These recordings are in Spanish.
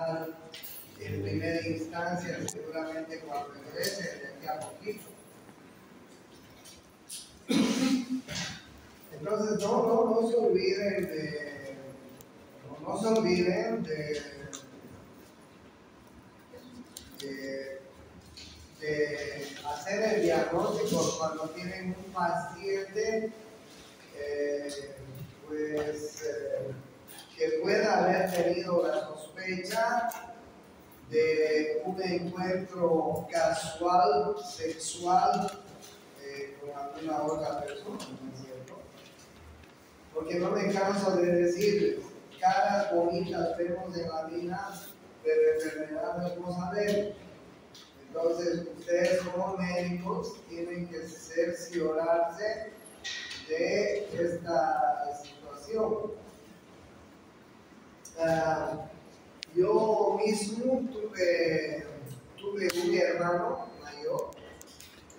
estar en primera instancia, seguramente cuando regrese de aquí a poquito. Entonces, no se olviden de hacer el diagnóstico cuando tienen un paciente que pueda haber tenido la sospecha de un encuentro casual, sexual con alguna otra persona, ¿no es cierto? Porque no me canso de decirles, caras bonitas vemos en la vida, pero enfermedades no sabemos. Entonces, ustedes como médicos tienen que cerciorarse de esta situación. Yo mismo tuve un hermano mayor,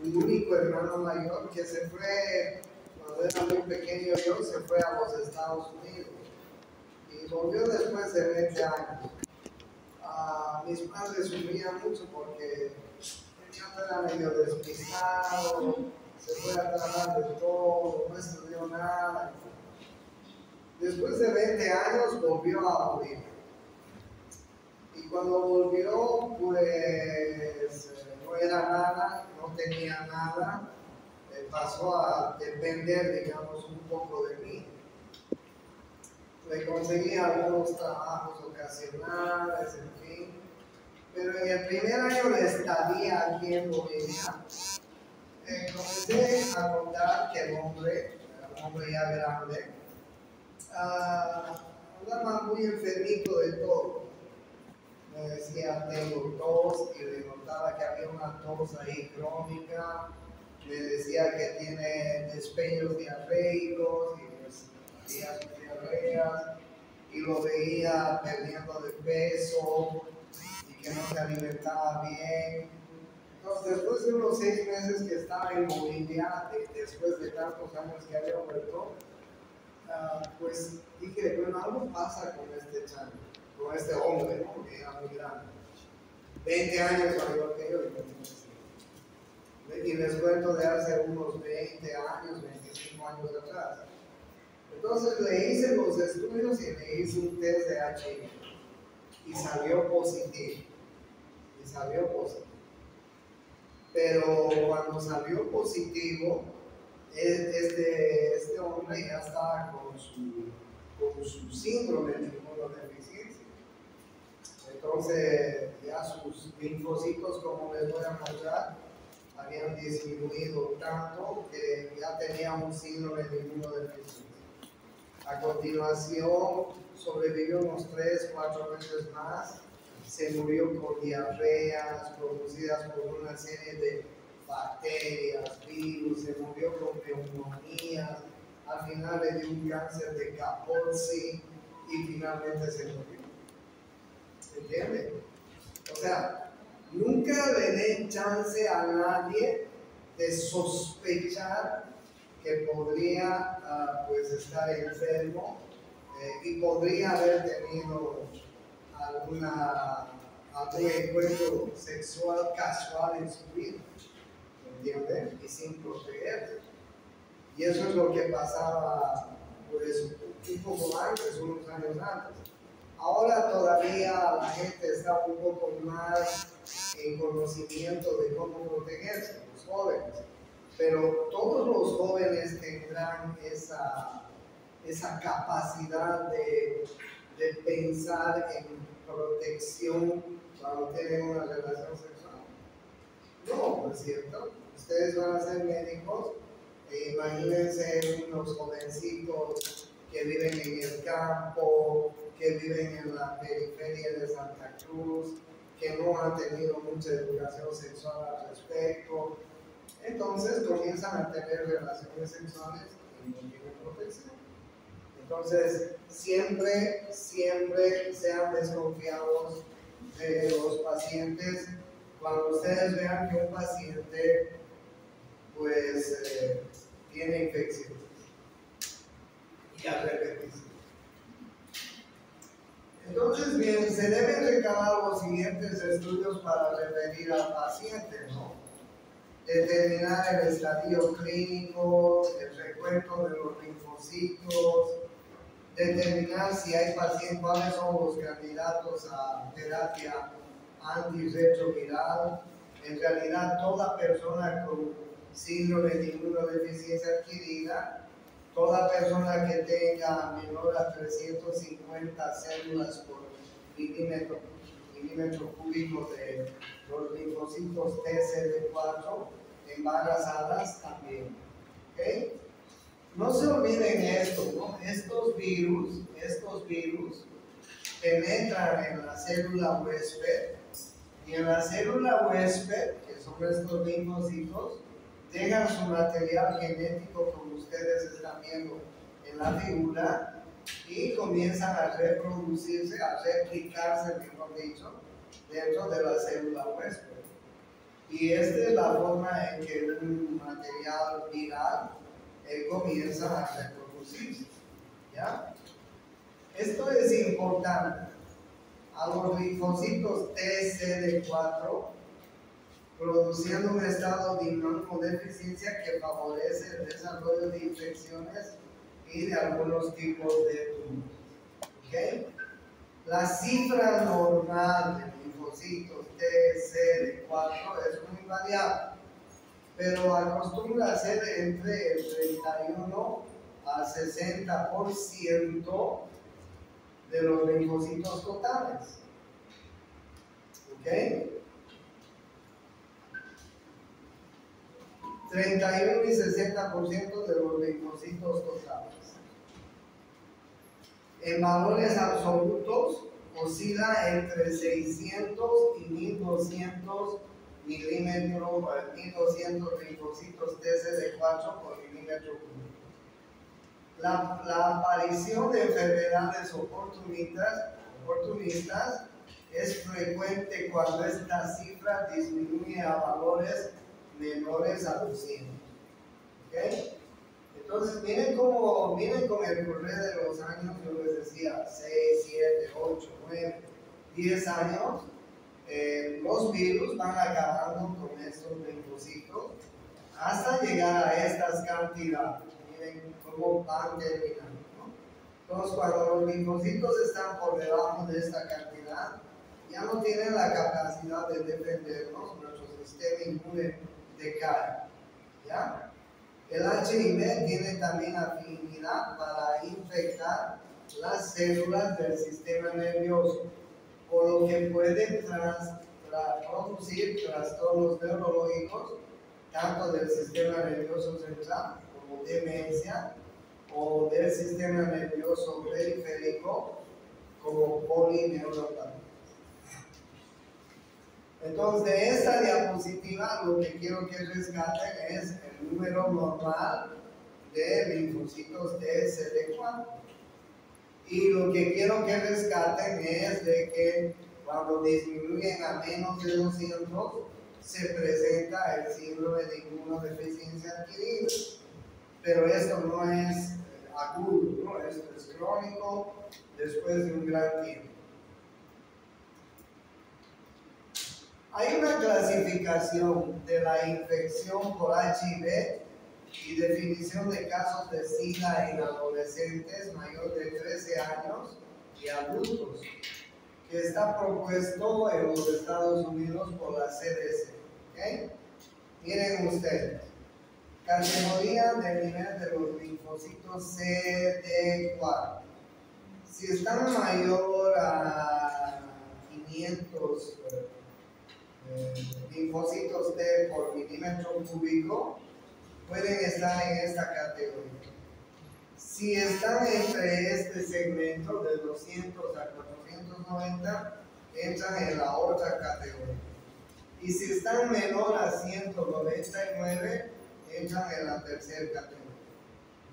un único hermano mayor que se fue, cuando era muy pequeño yo, se fue a los Estados Unidos y volvió después de 20 años. Mis padres sufrían mucho porque el niño era medio despistado, se fue a trabajar de todo, no estudió nada. Después de 20 años volvió a Bolivia. Y cuando volvió, pues no era nada, no tenía nada, pasó a depender, digamos, un poco de mí. Le conseguí algunos trabajos ocasionales, en fin. Pero en el primer año de estadía aquí en Bolivia, comencé a notar que el hombre, era un hombre ya grande, andaba muy enfermito de todo. Me decía, tengo tos, y le notaba que había una tos ahí crónica. Me decía que tiene despeños diarreicos, y hacía sus diarreas, y lo veía perdiendo de peso, y que no se alimentaba bien. Entonces, después de unos 6 meses que estaba en Bolivia, después de tantos años que había vuelto, pues dije, bueno, algo pasa con este chavo, con este hombre, ¿no? Que era muy grande. 20 años mayor que yo, y les cuento de hace unos 20 años, 25 años atrás. Entonces le hice los estudios y le hice un test de HIV y salió positivo. Pero cuando salió positivo, este hombre ya estaba con su síndrome de inmunodeficiencia. Entonces ya sus linfocitos, como les voy a mostrar, habían disminuido tanto que ya tenía un síndrome de inmunodeficiencia. A continuación sobrevivió unos 3-4 meses más, se murió con diarreas producidas por una serie de bacterias, virus, se murió con neumonías, al final le dio un cáncer de Kaposi y finalmente se murió. ¿Entienden? O sea, nunca le den chance a nadie de sospechar que podría pues estar enfermo y podría haber tenido algún encuentro sexual casual en su vida, ¿entienden? Y sin protegerse. Y eso es lo que pasaba pues un poco antes, unos años antes. Ahora todavía la gente está un poco más en conocimiento de cómo protegerse, los jóvenes. Pero todos los jóvenes tendrán esa capacidad de pensar en protección cuando tienen una relación sexual. No, ¿no es cierto? Ustedes van a ser médicos e imagínense unos jovencitos que viven en el campo, que viven en la periferia de Santa Cruz, que no han tenido mucha educación sexual al respecto. Entonces comienzan a tener relaciones sexuales y no tienen protección. Entonces, siempre sean desconfiados de los pacientes. Cuando ustedes vean que un paciente pues tiene infección y al repetirse. Entonces, bien, se deben recabar los siguientes estudios para referir al paciente, ¿no? Determinar el estadio clínico, el recuento de los linfocitos, determinar si hay pacientes, cuáles son los candidatos a terapia antirretroviral. En realidad, toda persona con síndrome de inmunodeficiencia adquirida, toda persona que tenga menor a 350 células por milímetro cúbico de los linfocitos TCD4, embarazadas también. ¿Okay? No se olviden esto, ¿no? Estos virus penetran en la célula huésped, y en la célula huésped, que son estos linfocitos, dejan su material genético, como ustedes están viendo en la figura, y comienzan a reproducirse, a replicarse, mejor dicho, dentro de la célula huésped. Y esta es la forma en que un material viral comienza a reproducirse. ¿Ya? Esto es importante. A los linfocitos TCD4, produciendo un estado de inmunodeficiencia que favorece el desarrollo de infecciones y de algunos tipos de tumores. ¿Okay? La cifra normal de linfocitos TCD4 es muy variable, pero acostumbra a ser entre el 31 a 60% de los linfocitos totales. ¿Ok? 31 y 60% de los linfocitos totales. En valores absolutos oscila entre 600 y 1200 milímetros, 1200 linfocitos TCD4 por milímetro cúbico. La aparición de enfermedades oportunistas es frecuente cuando esta cifra disminuye a valores menores a 200. ¿Okay? Entonces, miren con el correr de los años, yo les decía, 6, 7, 8, 9, 10 años, los virus van acabando con estos linfocitos hasta llegar a estas cantidades. Miren cómo van terminando, ¿no? Entonces, cuando los linfocitos están por debajo de esta cantidad, ya no tienen la capacidad de defendernos, nuestro sistema inmune decae. ¿Ya? El HIV tiene también afinidad para infectar las células del sistema nervioso, por lo que puede producir trastornos neurológicos, tanto del sistema nervioso central como demencia, o del sistema nervioso periférico como polineuropatía. Entonces, de esta diapositiva lo que quiero que rescaten es el número normal de linfocitos de CD4. Y lo que quiero que rescaten es de que cuando disminuyen a menos de 200, se presenta el síndrome de inmunodeficiencia adquirida. Pero esto no es agudo, ¿no? Esto es crónico después de un gran tiempo. Hay una clasificación de la infección por HIV y definición de casos de SIDA en adolescentes mayores de 13 años y adultos, que está propuesto en los Estados Unidos por la CDC. ¿Okay? Miren ustedes, categoría del nivel de los linfocitos CD4. Si están mayor a 500 linfocitos T por milímetro cúbico, pueden estar en esta categoría. Si están entre este segmento de 200 a 490, entran en la otra categoría. Y si están menor a 199, entran en la tercera categoría.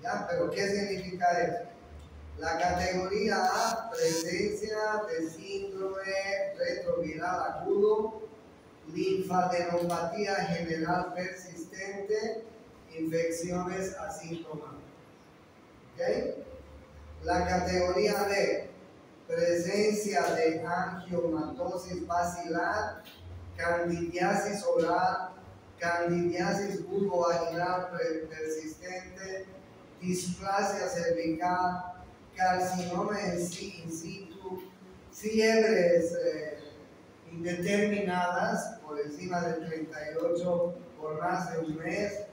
¿Ya? ¿Pero qué significa eso? La categoría A, presencia de síndrome retroviral agudo, linfadenopatía general persistente, infecciones asintomáticas. ¿Okay? La categoría B, presencia de angiomatosis basilar, candidiasis oral, candidiasis vulvovaginal persistente, displasia cervical, carcinoma in situ, fiebres indeterminadas por encima de 38 por más de un mes,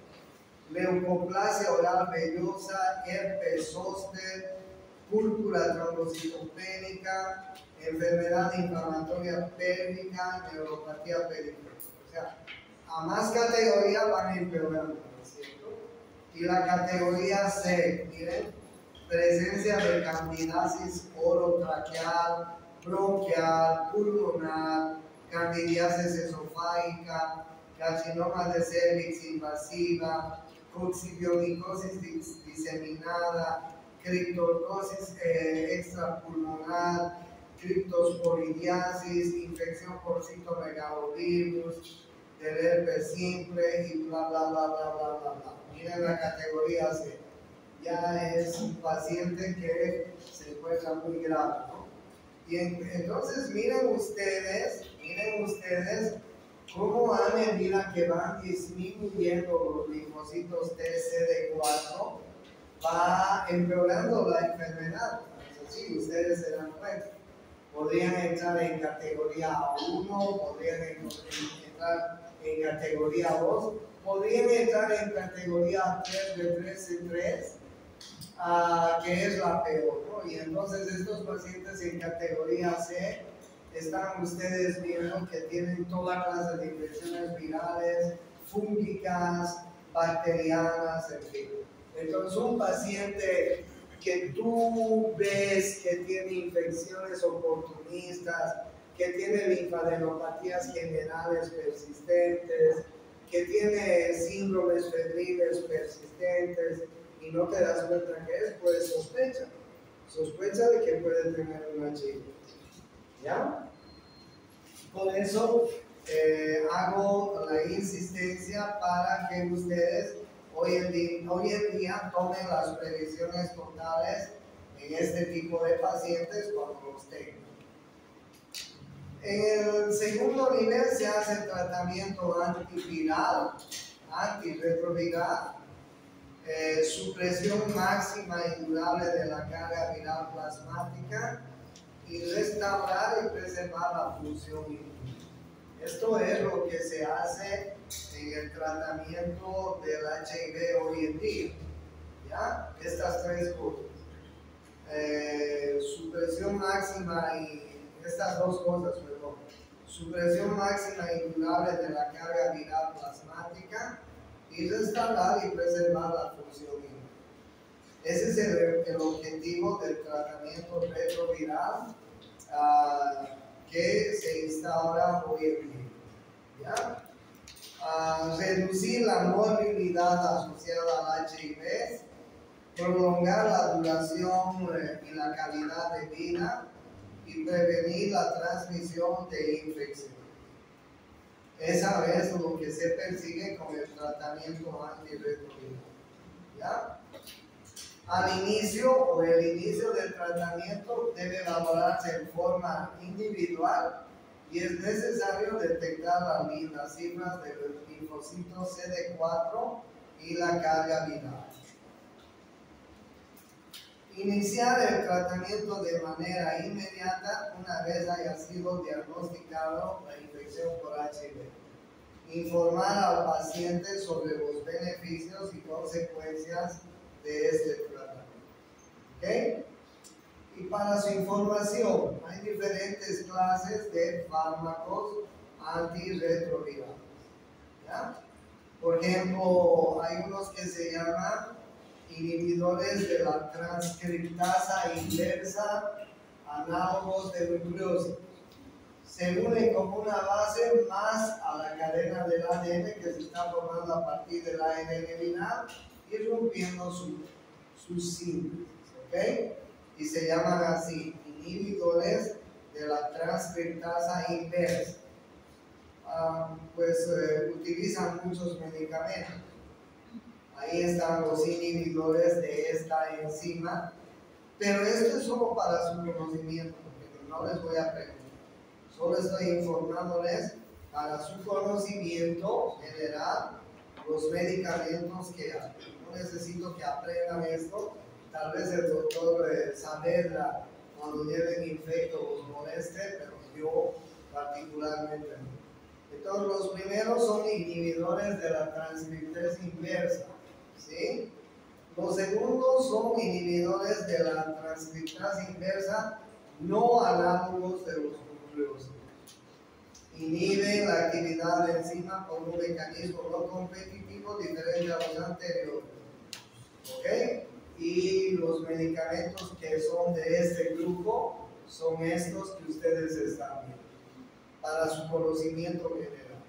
leucoplasia oral vellosa, herpes zóster, púrpura trombocitopénica, enfermedad inflamatoria pélvica, neuropatía periférica. O sea, a más categoría van empeorando, ¿no es cierto? Y la categoría C, miren, presencia de candidiasis orotraqueal, bronquial, pulmonar, candidiasis esofágica, carcinoma de cervix invasiva, coccidionicosis diseminada, criptorcosis extrapulmonar, criptosporidiasis, infección por citomegalovirus, del herpes simple y bla bla bla bla bla bla bla. Miren la categoría C. Ya es un paciente que se encuentra muy grave, ¿no? Y entonces miren ustedes cómo a medida que van disminuyendo los linfocitos TCD4 va empeorando la enfermedad. Así ustedes se dan cuenta. Podrían entrar en categoría 1, podrían entrar en categoría 2, podrían entrar en categoría 3 de 3 en 3, que es la peor, ¿no? Y entonces estos pacientes en categoría C están ustedes viendo que tienen toda clase de infecciones virales, fúngicas, bacterianas, en fin. Entonces un paciente que tú ves que tiene infecciones oportunistas, que tiene linfadenopatías generales persistentes, que tiene síndromes febriles persistentes y no te das cuenta que es, pues sospecha de que puede tener un HIV. ¿Ya? Por eso hago la insistencia para que ustedes hoy en día tomen las previsiones totales en este tipo de pacientes cuando los tengan. En el segundo nivel se hace tratamiento antiviral, antirretroviral, supresión máxima y durable de la carga viral plasmática y restaurar y preservar la función inmune. Esto es lo que se hace en el tratamiento del HIV hoy en día. ¿Ya? Estas tres cosas. Supresión máxima y estas dos cosas, perdón. Supresión máxima y durable de la carga viral plasmática y restaurar y preservar la función inmune. Ese es el objetivo del tratamiento retroviral que se instaura hoy en día. ¿Ya? Reducir la morbilidad asociada al HIV, prolongar la duración y la calidad de vida y prevenir la transmisión de infección. Esa es lo que se persigue con el tratamiento antirretroviral. ¿Ya? Al inicio o el inicio del tratamiento debe elaborarse en forma individual y es necesario detectar las cifras del linfocito CD4 y la carga viral. Iniciar el tratamiento de manera inmediata una vez haya sido diagnosticado la infección por HIV. Informar al paciente sobre los beneficios y consecuencias de este tratamiento. ¿Okay? Y para su información, hay diferentes clases de fármacos antirretrovirales. ¿Ya? Por ejemplo, hay unos que se llaman inhibidores de la transcriptasa inversa, análogos de nucleósidos. Se unen como una base más a la cadena del ADN que se está formando a partir del ARN viral y rompiendo su síntesis, ¿ok? Y se llaman así, inhibidores de la transcriptasa inversa. Utilizan muchos medicamentos. Ahí están los inhibidores de esta enzima, pero esto es solo para su conocimiento. no les voy a preguntar. Solo estoy informándoles para su conocimiento general los medicamentos que hay. No necesito que aprendan esto. Tal vez el doctor Saavedra cuando lleven infecto los moleste, pero yo particularmente no. Entonces los primeros son inhibidores de la transcriptasa inversa, ¿sí? Los segundos son inhibidores de la transcriptasa inversa no análogos de los nucleósidos. Inhiben la actividad de enzima por un mecanismo no competitivo diferente a los anteriores. ¿Ok? Y los medicamentos que son de este grupo son estos que ustedes están viendo, para su conocimiento general.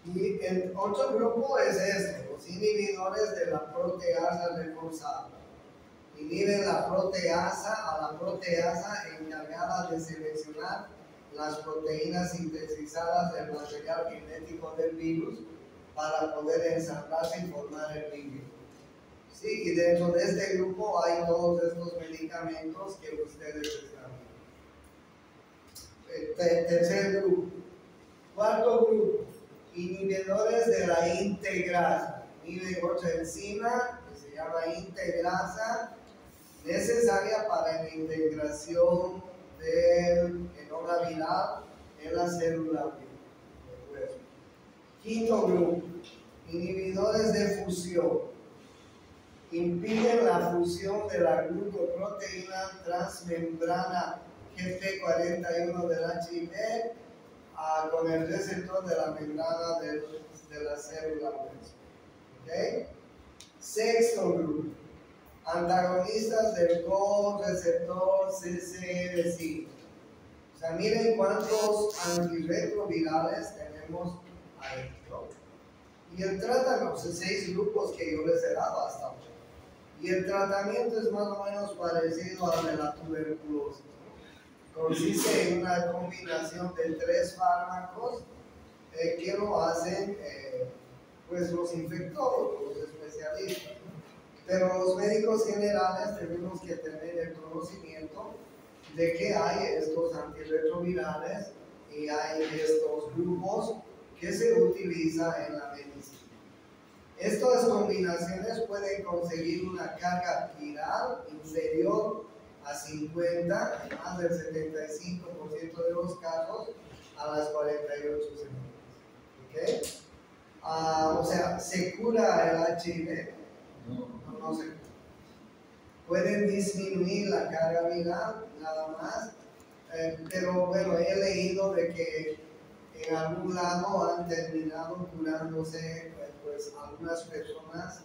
Y el otro grupo es este, los inhibidores de la proteasa reforzada. Inhiben la proteasa a la proteasa encargada de seleccionar las proteínas sintetizadas del material genético del virus para poder ensamblarse y formar el virus. Sí, y dentro de este grupo hay todos estos medicamentos que ustedes están viendo. Tercer grupo. Cuarto grupo, inhibidores de la integrasa. Inhiben otra enzima que se llama integrasa, necesaria para la integración del genoma viral en la célula viral. Quinto grupo, inhibidores de fusión. Impiden la fusión de la glucoproteína transmembrana GP41 del HIV con el receptor de la membrana de la célula hueso. ¿Okay? Sexto grupo, antagonistas del co-receptor CCR5. O sea, miren cuántos antirretrovirales tenemos ahí, ¿no? Y el tratamiento, 6 grupos que yo les he dado hasta ahora. Y el tratamiento es más o menos parecido al de la tuberculosis. Consiste en una combinación de 3 fármacos que lo hacen pues los infectólogos, los especialistas. Pero los médicos generales tenemos que tener el conocimiento de que hay estos antirretrovirales y hay estos grupos que se utilizan en la medicina. Estas combinaciones pueden conseguir una carga viral inferior a 50, más del 75% de los casos, a las 48 semanas. ¿Okay? O sea, ¿se cura el HIV? No se cura. Pueden disminuir la carga viral, nada más, pero bueno, he leído de que en algún lado han terminado curándose pues algunas personas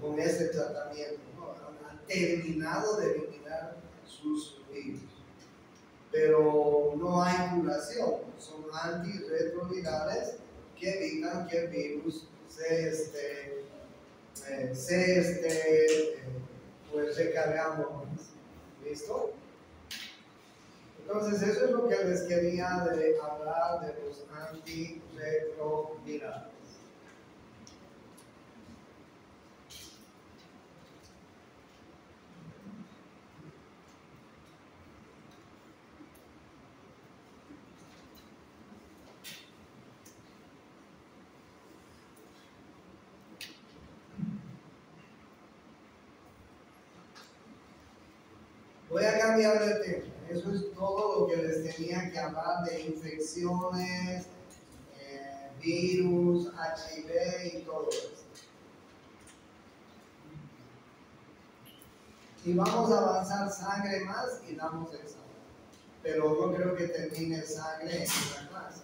con este tratamiento, ¿no? Han terminado de eliminar sus virus, pero no hay curación, son antirretrovirales que evitan que el virus pues recargando más. ¿Listo? Entonces eso es lo que les quería hablar de los antirretrovirales. Voy a cambiar de tema. Eso es todo lo que les tenía que hablar de infecciones, virus, HIV y todo esto. Y vamos a avanzar sangre más y damos examen. Pero no creo que termine sangre en la clase.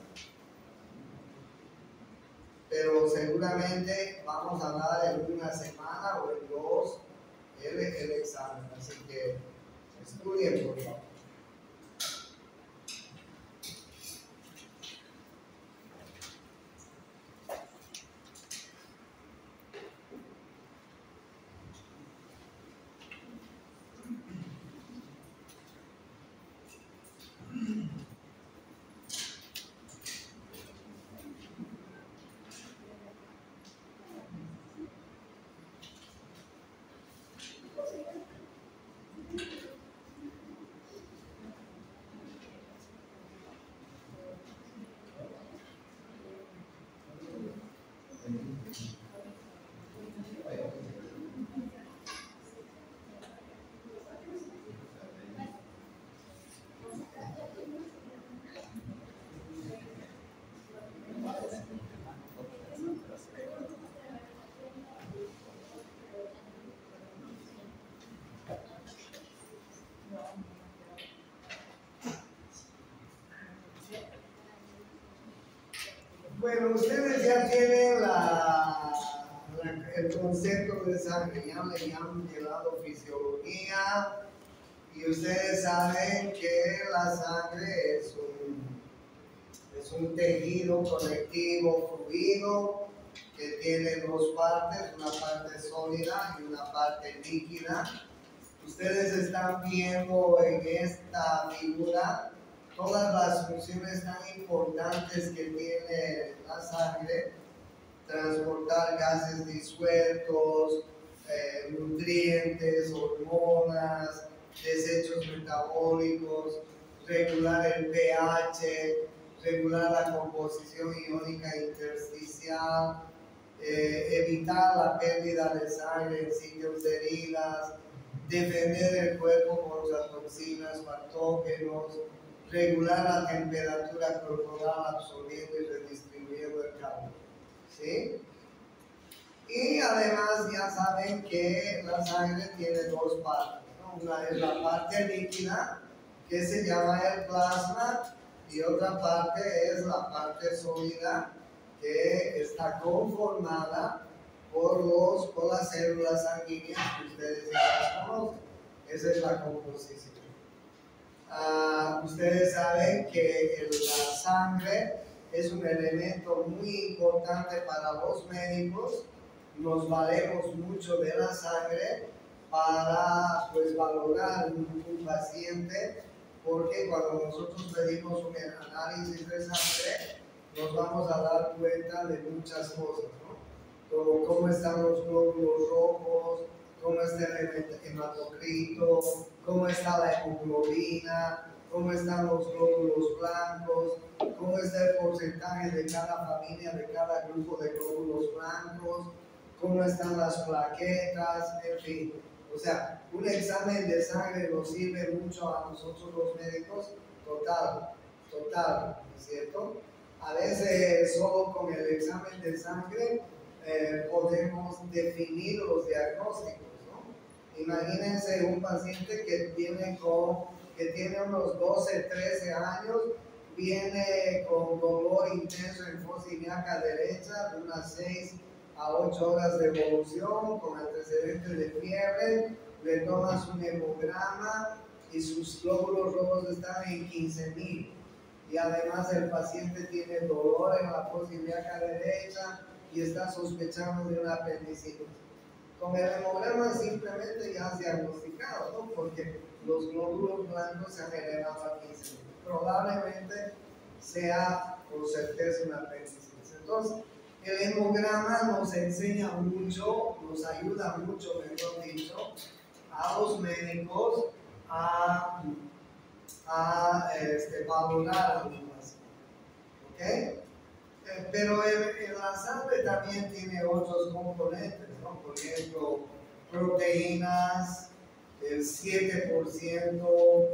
Pero seguramente vamos a dar en una semana o en 2 el examen. Así que estudien, por favor. Bueno, ustedes ya tienen el concepto de sangre, ya le han llevado fisiología y ustedes saben que la sangre es un tejido conectivo fluido que tiene dos partes, una parte sólida y una parte líquida. Ustedes están viendo en esta figura todas las funciones tan importantes que tiene la sangre: transportar gases disueltos, nutrientes, hormonas, desechos metabólicos, regular el pH, regular la composición iónica intersticial, evitar la pérdida de sangre en sitios de heridas, defender el cuerpo contra toxinas, patógenos, regular la temperatura corporal absorbiendo y redistribuyendo el calor. ¿Sí? Y además ya saben que la sangre tiene dos partes, ¿no? Una es la parte líquida, que se llama el plasma, y otra parte es la parte sólida, que está conformada por las células sanguíneas que ustedes ya las conocen. Esa es la composición. Ustedes saben que la sangre es un elemento muy importante para los médicos. Nos valemos mucho de la sangre para valorar un paciente, porque cuando nosotros pedimos un análisis de sangre nos vamos a dar cuenta de muchas cosas, ¿no? Como cómo están los glóbulos rojos, cómo está el hematocrito, cómo está la hemoglobina, cómo están los glóbulos blancos, cómo está el porcentaje de cada familia, de cada grupo de glóbulos blancos, cómo están las plaquetas, en fin. O sea, un examen de sangre nos sirve mucho a nosotros los médicos, total, ¿no es cierto? A veces solo con el examen de sangre podemos definir los diagnósticos, ¿no? Imagínense un paciente que tiene unos 12, 13 años, viene con dolor intenso en fosa ilíaca derecha de unas 6 a 8 horas de evolución, con antecedentes de fiebre, le tomas un hemograma y sus glóbulos rojos están en 15,000. Y además el paciente tiene dolor en la fosa ilíaca derecha y está sospechando de una apendicitis. Con el hemograma simplemente ya has diagnosticado, ¿no? Porque los glóbulos blancos se han elevado a 15,000. Probablemente sea por certeza una apendicitis. Entonces, el hemograma nos enseña mucho, nos ayuda mucho, mejor dicho, a los médicos a valorar a un paciente. ¿Ok? Pero en la sangre también tiene otros componentes, ¿no? Por ejemplo, proteínas, el 7%,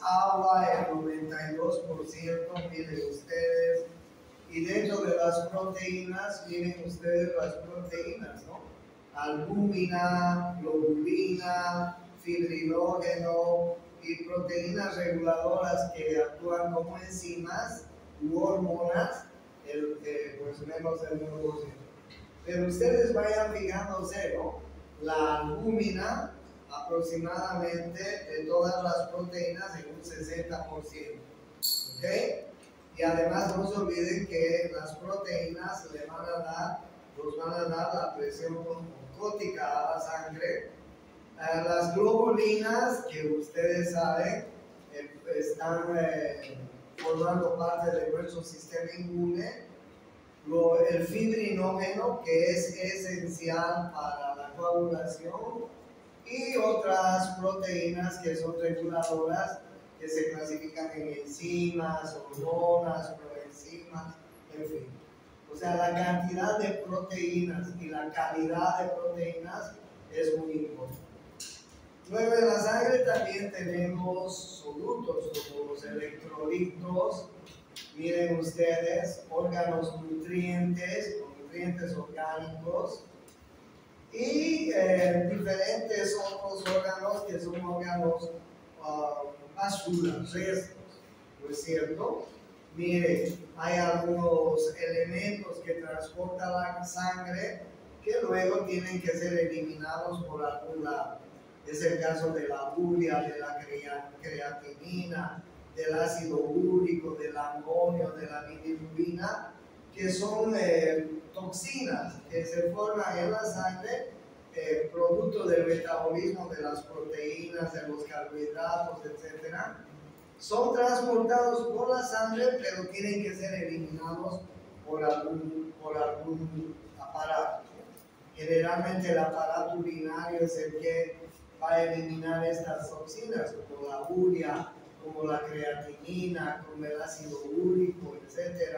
agua, el 92%, miren ustedes. Y dentro de las proteínas, miren ustedes las proteínas, ¿no? Albúmina, globulina, fibrinógeno y proteínas reguladoras que actúan como enzimas u hormonas, menos del 1%. Pero ustedes vayan fijándose, ¿no? La albúmina aproximadamente de todas las proteínas en un 60%. ¿Ok? Y además no se olviden que las proteínas nos van a dar la presión oncótica a la sangre. Las globulinas, que ustedes saben, están formando parte de nuestro sistema inmune. El fibrinógeno, que es esencial para la coagulación, y otras proteínas que son reguladoras, que se clasifican en enzimas, hormonas, proenzimas, en fin. O sea, la cantidad de proteínas y la calidad de proteínas es muy importante. Luego en la sangre también tenemos solutos como los electrolitos, miren ustedes, órganos nutrientes o nutrientes orgánicos y diferentes otros órganos que son órganos basuras, restos, ¿no es cierto? Mire, hay algunos elementos que transporta la sangre que luego tienen que ser eliminados por algún lado. Es el caso de la urea, de la creatinina, del ácido úrico, del amonio, de la bilirrubina, que son toxinas que se forman en la sangre producto del metabolismo de las proteínas, de los carbohidratos, etc. Son transportados por la sangre, pero tienen que ser eliminados por algún aparato. Generalmente el aparato urinario es el que va a eliminar estas toxinas, como la urea, como la creatinina, como el ácido úrico, etc.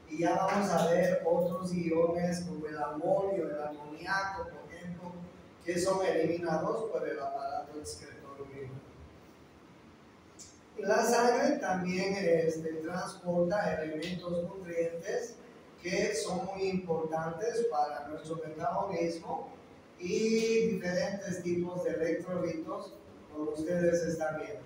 Y ya vamos a ver otros iones como el amonio, el amoníaco, por ejemplo, que son eliminados por el aparato excretor urinario. Y la sangre también transporta elementos nutrientes que son muy importantes para nuestro metabolismo y diferentes tipos de electrolitos, como ustedes están viendo.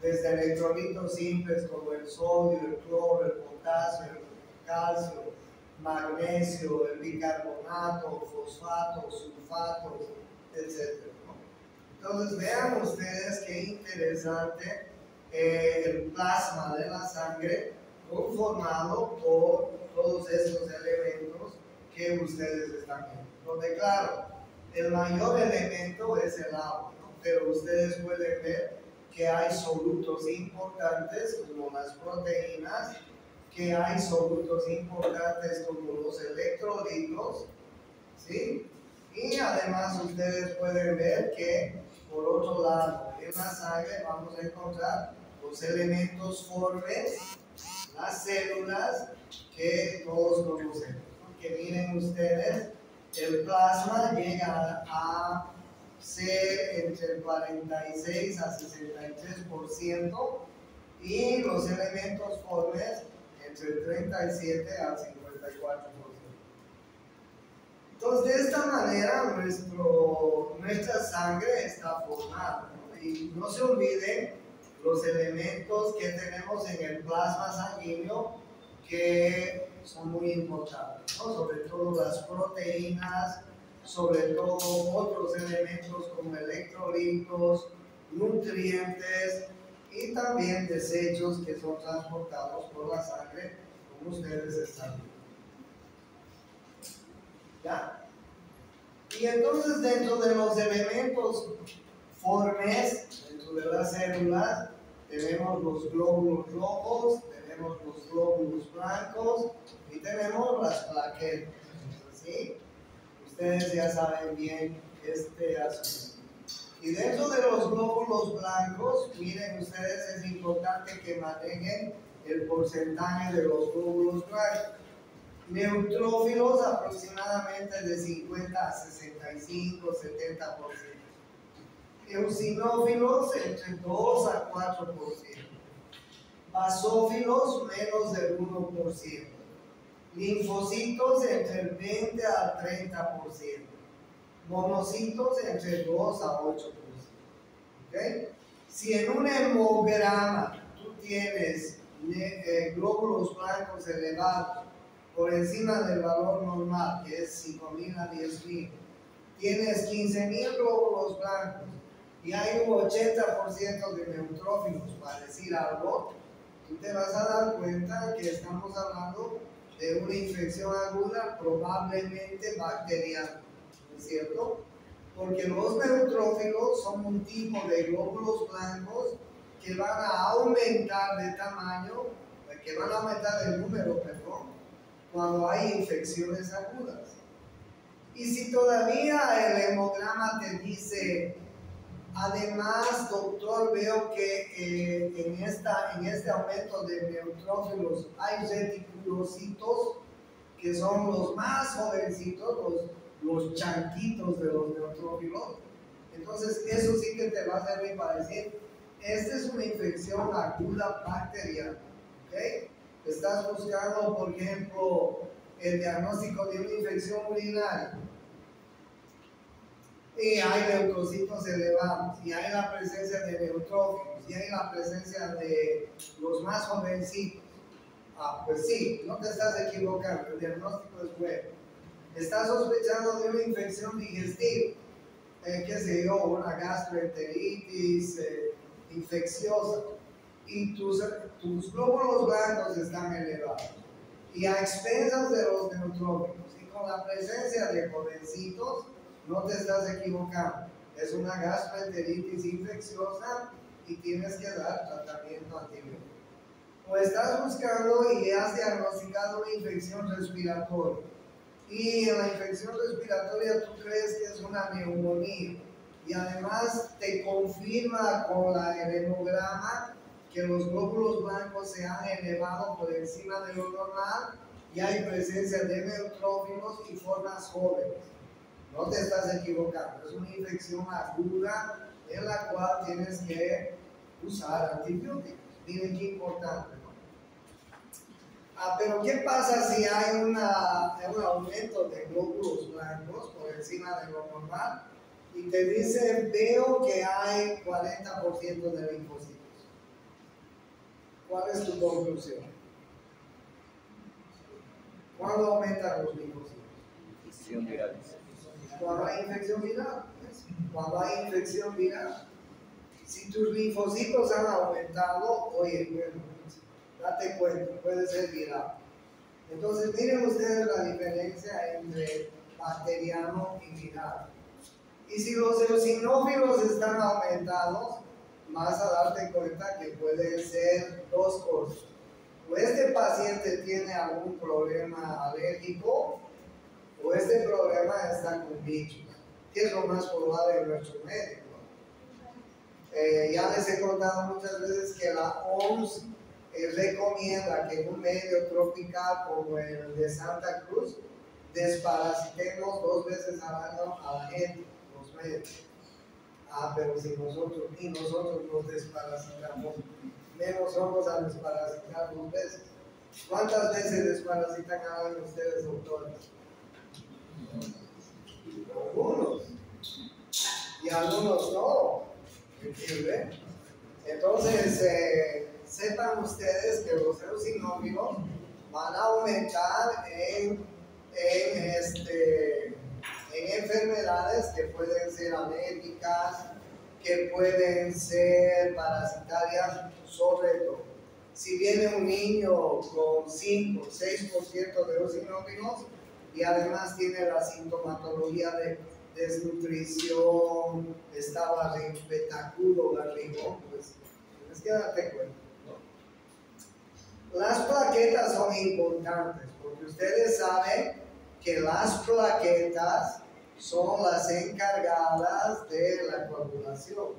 Desde electrolitos simples como el sodio, el cloro, el potasio, el calcio, magnesio, el bicarbonato, fosfatos, sulfatos, etc. Entonces vean ustedes qué interesante el plasma de la sangre conformado por todos estos elementos que ustedes están viendo. Donde claro, el mayor elemento es el agua, ¿no? Pero ustedes pueden ver que hay solutos importantes como las proteínas, que hay solutos importantes como los electrolitos, ¿sí? Y además ustedes pueden ver que por otro lado en la sangre vamos a encontrar los elementos formes, las células que todos conocemos. Que miren ustedes, el plasma llega a ser entre el 46 a 63% y los elementos formes entre el 37 al 54%. Entonces, de esta manera nuestra sangre está formada, ¿no? Y no se olviden los elementos que tenemos en el plasma sanguíneo que son muy importantes, ¿no? Sobre todo las proteínas, sobre todo otros elementos como electrolitos, nutrientes y también desechos que son transportados por la sangre, como ustedes están viendo. ¿Ya? Y entonces dentro de los elementos formes, dentro de las células, tenemos los glóbulos rojos, tenemos los glóbulos blancos y tenemos las plaquetas, ¿sí? Ustedes ya saben bien este asunto. Y dentro de los glóbulos blancos, miren ustedes, es importante que manejen el porcentaje de los glóbulos blancos. Neutrófilos aproximadamente de 50 a 65, 70%. Eosinófilos entre 2 a 4%. Basófilos menos del 1%. Linfocitos entre el 20 al 30%. Monocitos entre 2 a 8%. ¿Okay? Si en un hemograma tú tienes glóbulos blancos elevados por encima del valor normal, que es 5.000 a 10.000, tienes 15.000 glóbulos blancos y hay un 80% de neutrófilos, para decir algo, tú te vas a dar cuenta que estamos hablando de una infección aguda, probablemente bacteriana, ¿no es cierto? Porque los neutrófilos son un tipo de glóbulos blancos que van a aumentar de tamaño, que van a aumentar el número, perdón, cuando hay infecciones agudas. Y si todavía el hemograma te dice, además, doctor, veo que en este aumento de neutrófilos hay reticulocitos, que son los más jovencitos, los chanquitos de los neutrófilos, Entonces, eso sí que te va a servir para decir, esta es una infección aguda bacteriana, ¿ok? Estás buscando, por ejemplo, el diagnóstico de una infección urinaria y hay leucocitos elevados, y hay la presencia de neutrófilos, y hay la presencia de los más jovencitos. Pues sí, no te estás equivocando, el diagnóstico es bueno. Estás sospechando de una infección digestiva, qué sé yo, una gastroenteritis infecciosa, y tus glóbulos blancos están elevados, y a expensas de los neutrófilos, y con la presencia de jovencitos, no te estás equivocando. Es una gastroenteritis infecciosa y tienes que dar tratamiento antibiótico. O estás buscando y has diagnosticado una infección respiratoria. Y en la infección respiratoria tú crees que es una neumonía. Y además te confirma con el hemograma que los glóbulos blancos se han elevado por encima de lo normal y hay presencia de neutrófilos y formas jóvenes. No te estás equivocando, es una infección aguda en la cual tienes que usar antibióticos. Miren qué importante, ¿no? Pero ¿qué pasa si hay un aumento de glóbulos blancos por encima de lo normal y te dice, veo que hay 40% de linfocitos? ¿Cuál es tu conclusión? ¿Cuándo aumentan los linfocitos? Infección viral. Cuando hay infección viral. Cuando hay infección viral. Si tus linfocitos han aumentado, oye, bueno, date cuenta, puede ser viral. Entonces, miren ustedes la diferencia entre bacteriano y viral. Y si los eosinófilos están aumentados, vas a darte cuenta que pueden ser dos cosas. O este paciente tiene algún problema alérgico, o este problema está con bichos, que es lo más probable en nuestro médico. Ya les he contado muchas veces que la OMS recomienda que en un medio tropical como el de Santa Cruz desparasitemos 2 veces al año a la gente, los médicos. Pero si nosotros nos desparasitamos, menos vamos a desparasitar 2 veces. ¿Cuántas veces desparasitan al año ustedes, doctores? Algunos. Y algunos no. ¿Entienden? Entonces, sepan ustedes que los eosinófilos van a aumentar en enfermedades que pueden ser alérgicas, que pueden ser parasitarias, sobre todo. Si viene un niño con 5, 6% de eosinófilos y además tiene la sintomatología de desnutrición, estaba betacudo, barrigón, pues tienes que darte cuenta, ¿no? Las plaquetas son importantes porque ustedes saben que las plaquetas son las encargadas de la coagulación.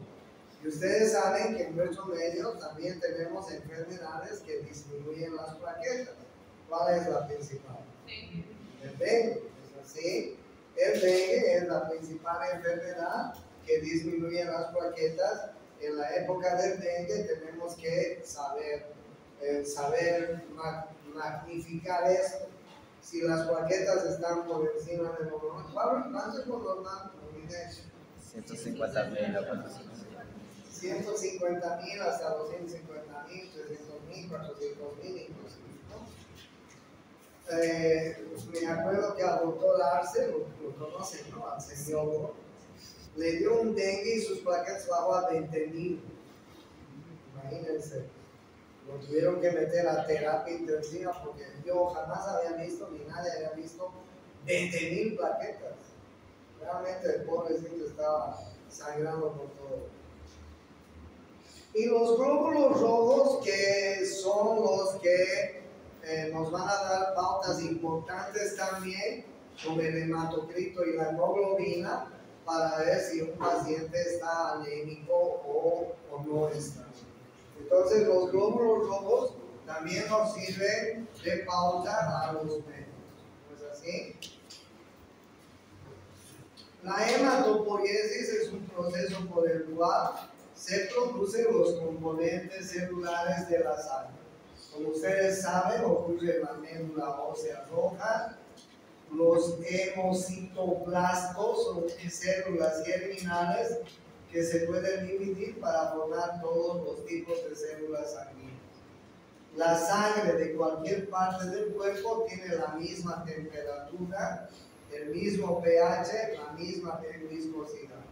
Y ustedes saben que en nuestro medio también tenemos enfermedades que disminuyen las plaquetas. ¿Cuál es la principal? Sí. El dengue, ¿es así? El dengue es la principal enfermedad que disminuye las plaquetas. En la época del dengue tenemos que saber magnificar esto. Si las plaquetas están por encima de lo normal, ¿cuánto es lo normal? 150,000 a 150,000 hasta 250,000, 300,000, 400,000 inclusive, ¿no? Me acuerdo que al doctor Arce, lo conocen, ¿no? Al señor, le dio un dengue y sus plaquetas bajó a 20,000. Imagínense. Lo tuvieron que meter a terapia intensiva porque yo jamás había visto, ni nadie había visto 20,000 plaquetas. Realmente el pobrecito estaba sangrando por todo. Y los glóbulos rojos, que son los que nos van a dar pautas importantes también sobre el hematocrito y la hemoglobina para ver si un paciente está anémico o no está. Entonces los glóbulos rojos también nos sirven de pauta a los médicos. ¿No es así? La hematopoiesis es un proceso por el cual se producen los componentes celulares de la sangre. Como ustedes saben, ocurre en la médula ósea roja. Los hemocitoblastos son células germinales que se pueden dividir para formar todos los tipos de células sanguíneas. La sangre de cualquier parte del cuerpo tiene la misma temperatura, el mismo pH, la misma viscosidad.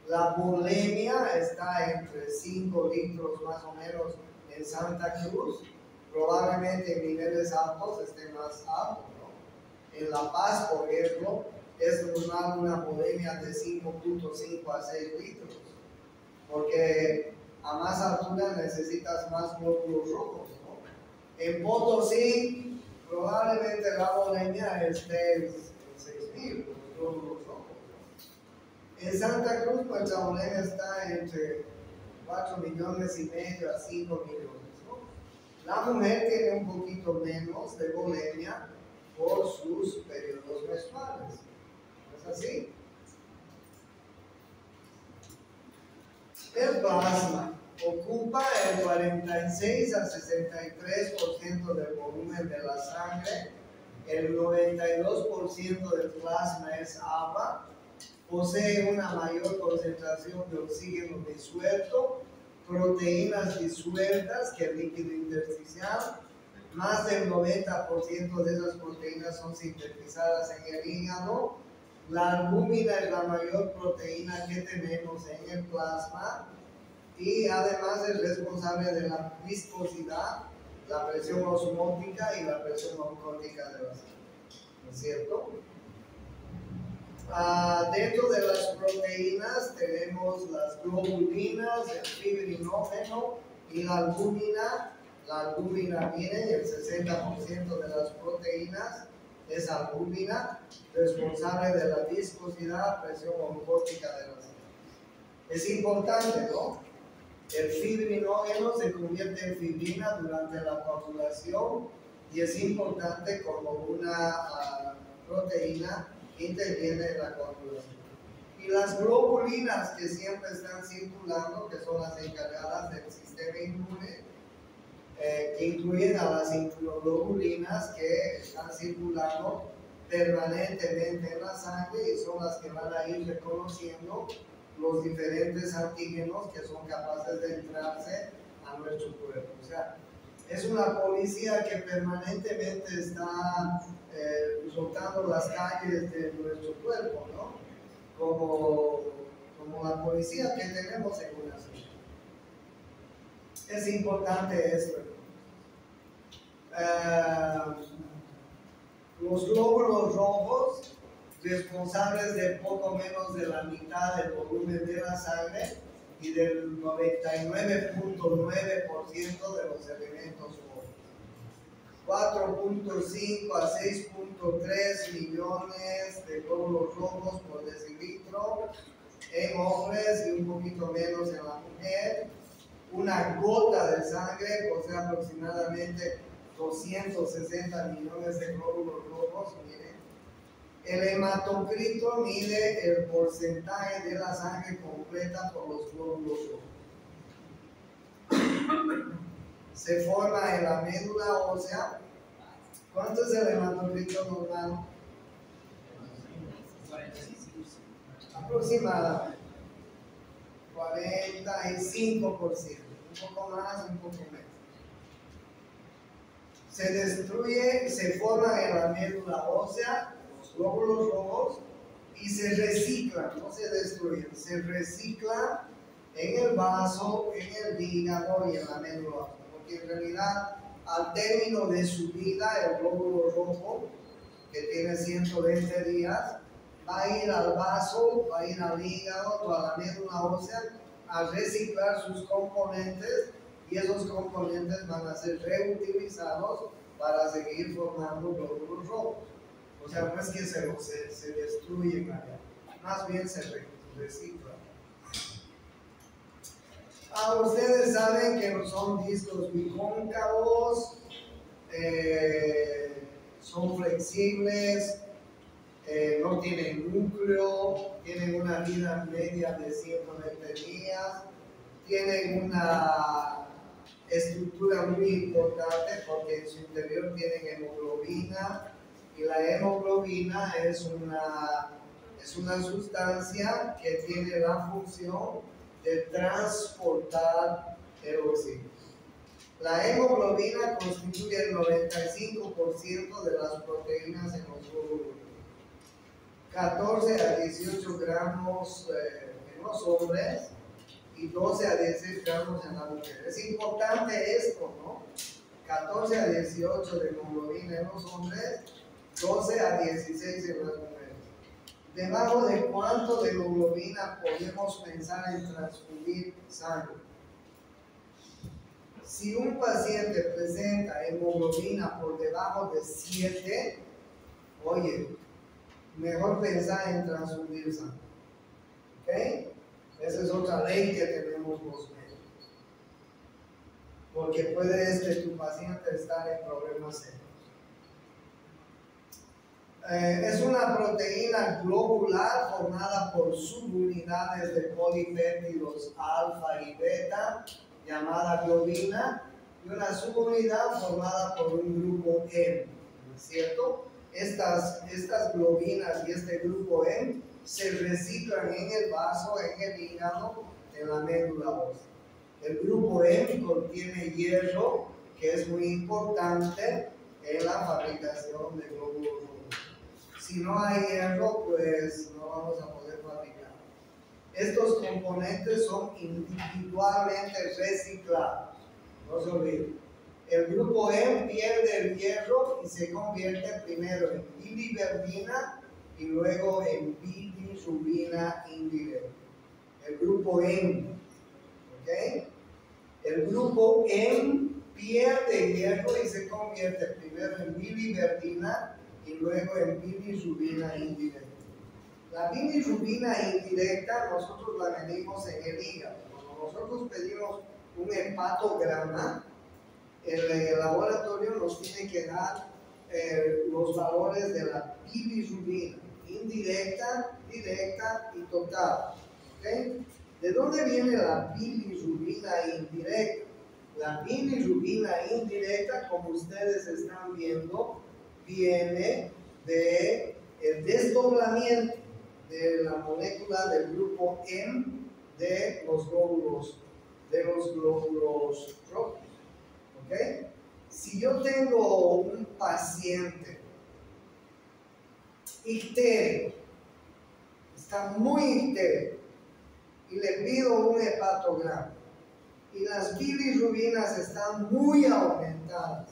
La bulimia está entre 5 litros más o menos en Santa Cruz, probablemente en niveles altos esté más alto, ¿no? En La Paz, por ejemplo, es normal una bulimia de 5.5 a 6 litros, porque a más altura necesitas más glóbulos rojos, ¿no? En Potosí, probablemente la bulimia esté en 6.000 glóbulos rojos. En Santa Cruz, pues la bulimia está entre 4 millones y medio a 5 millones, ¿no? La mujer tiene un poquito menos de bulimia por sus periodos menstruales. ¿No es así? El plasma ocupa el 46 a 63% del volumen de la sangre. El 92% del plasma es agua. Posee una mayor concentración de oxígeno disuelto, proteínas disueltas que el líquido intersticial. Más del 90% de esas proteínas son sintetizadas en el hígado. La albúmina es la mayor proteína que tenemos en el plasma y además es responsable de la viscosidad, la presión osmótica y la presión oncótica de la sangre. ¿No es cierto? Dentro de las proteínas tenemos las globulinas, el fibrinógeno y la albúmina. La albúmina viene el 60% de las proteínas, es albúmina, responsable de la viscosidad, presión oncótica de la sangre. Es importante, ¿no? El fibrinógeno se convierte en fibrina durante la coagulación y es importante como una proteína que interviene en la coagulación. Y las globulinas que siempre están circulando, que son las encargadas del sistema inmune, que incluyen a las inmunoglobulinas que están circulando permanentemente en la sangre y son las que van a ir reconociendo los diferentes antígenos que son capaces de entrarse a nuestro cuerpo. O sea, es una policía que permanentemente está soltando las calles de nuestro cuerpo, ¿no? Como la policía que tenemos en una ciudad. Es importante esto. Los glóbulos rojos, responsables de poco menos de la mitad del volumen de la sangre y del 99.9% de los elementos rojos. 4.5 a 6.3 millones de glóbulos rojos por decilitro en hombres y un poquito menos en la mujer. Una gota de sangre posee aproximadamente 260 millones de glóbulos rojos. Miren, el hematocrito mide el porcentaje de la sangre completa por los glóbulos rojos. Se forma en la médula ósea. ¿Cuánto es el hematocrito normal? Aproximadamente 45%, un poco más, un poco menos. Se destruye, se forma en la médula ósea, los glóbulos rojos, y se reciclan, no se destruyen, se reciclan en el vaso, en el hígado y en la médula ósea. Porque en realidad, al término de su vida, el glóbulo rojo, que tiene 120 días, va a ir al vaso, va a ir al hígado o a la médula ósea a reciclar sus componentes y esos componentes van a ser reutilizados para seguir formando glóbulos rojos. O sea, no es que se destruyen allá, más bien se reciclan. Ustedes saben que no son discos bicóncavos, son flexibles, no tienen núcleo, tienen una vida media de 120 días, tienen una estructura muy importante porque en su interior tienen hemoglobina, y la hemoglobina es una sustancia que tiene la función de transportar el oxígeno. La hemoglobina constituye el 95% de las proteínas en los glóbulos, 14 a 18 gramos en los hombres y 12 a 16 gramos en la mujer. Es importante esto, ¿no? 14 a 18 de hemoglobina en los hombres, 12 a 16 en las mujeres. ¿Debajo de cuánto de hemoglobina podemos pensar en transfundir sangre? Si un paciente presenta hemoglobina por debajo de 7, oye, mejor pensar en transfundir sangre. ¿Ok? Esa es otra ley que tenemos los médicos. Porque puede tu paciente estar en problemas serios. Es una proteína globular formada por subunidades de polipéptidos alfa y beta, llamada globina, y una subunidad formada por un grupo M, ¿no es cierto? Estas globinas y este grupo M se reciclan en el vaso, en el hígado, en la médula ósea. El grupo M contiene hierro, que es muy importante en la fabricación de glóbulos rojos. Si no hay hierro, pues no vamos a poder fabricar. Estos componentes son individualmente reciclados, no se olviden. El grupo M pierde el hierro y se convierte primero en biliverdina y luego en bilirrubina indirecta. El grupo M, ¿ok? El grupo M pierde hierro y se convierte primero en biliverdina y luego en bilirrubina indirecta. La bilirrubina indirecta nosotros la medimos en el hígado. Cuando nosotros pedimos un hepatograma, el laboratorio nos tiene que dar los valores de la bilirrubina indirecta, directa y total. ¿Okay? ¿De dónde viene la bilirrubina indirecta? La bilirrubina indirecta, como ustedes están viendo, viene del desdoblamiento de la molécula del grupo M de los glóbulos rojos. ¿Okay? Si yo tengo un paciente ictérico, está muy ictérico, y le pido un hepatograma, y las bilirrubinas están muy aumentadas,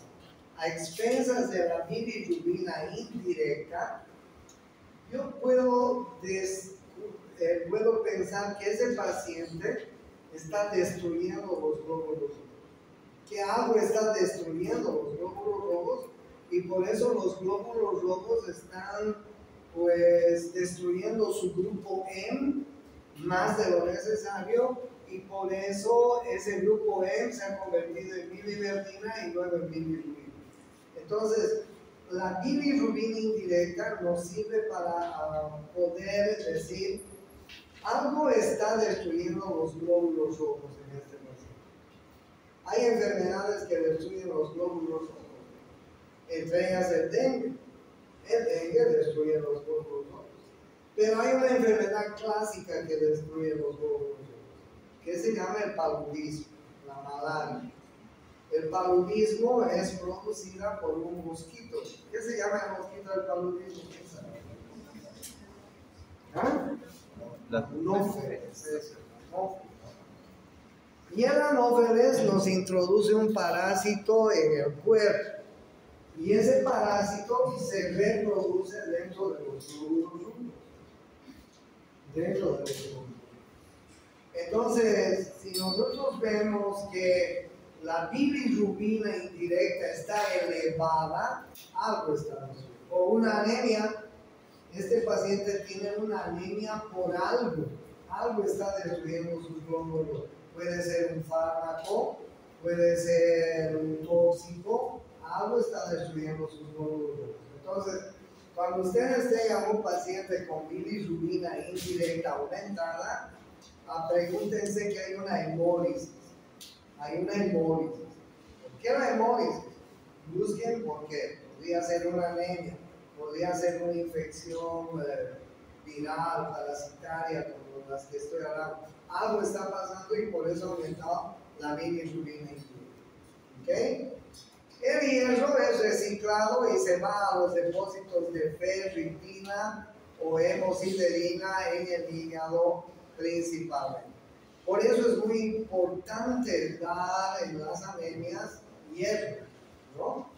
a expensas de la bilirrubina indirecta, yo puedo pensar que ese paciente está destruyendo los glóbulos rojos. Que algo está destruyendo los glóbulos rojos, y por eso los glóbulos rojos están pues destruyendo su grupo M más de lo necesario, y por eso ese grupo M se ha convertido en biliverdina y luego en bilirrubina. Entonces, la bilirrubina indirecta nos sirve para poder decir algo está destruyendo los glóbulos rojos en este paciente. Hay enfermedades que destruyen los glóbulos rojos, entre ellas el dengue. El dengue destruye los glóbulos rojos. Pero hay una enfermedad clásica que destruye los glóbulos rojos, que se llama el paludismo, la malaria. El paludismo es producida por un mosquito. ¿Qué se llama el mosquito del paludismo? ¿Quién sabe? ¿Ah? Anófeles. Y el anófeles nos introduce un parásito en el cuerpo. Y ese parásito se reproduce dentro de los glóbulos rojos. Entonces, si nosotros vemos que la bilirrubina indirecta está elevada, algo está haciendo. O una anemia, este paciente tiene una anemia por algo. Algo está destruyendo sus glóbulos rojos. Puede ser un fármaco, puede ser un tóxico, algo está destruyendo sus glóbulos rojos. Entonces, Cuando ustedes tengan un paciente con bilirrubina indirecta aumentada, pregúntense que hay una hemólisis. Hay una hemólisis. ¿Por qué la hemólisis? Busquen por qué. Podría ser una anemia, podría ser una infección viral, parasitaria, como las que estoy hablando. Algo está pasando y por eso ha aumentado la bilirrubina indirecta. ¿Ok? El hierro es reciclado y se va a los depósitos de ferritina o hemosiderina en el hígado principalmente. Por eso es muy importante dar en las anemias hierro, ¿no?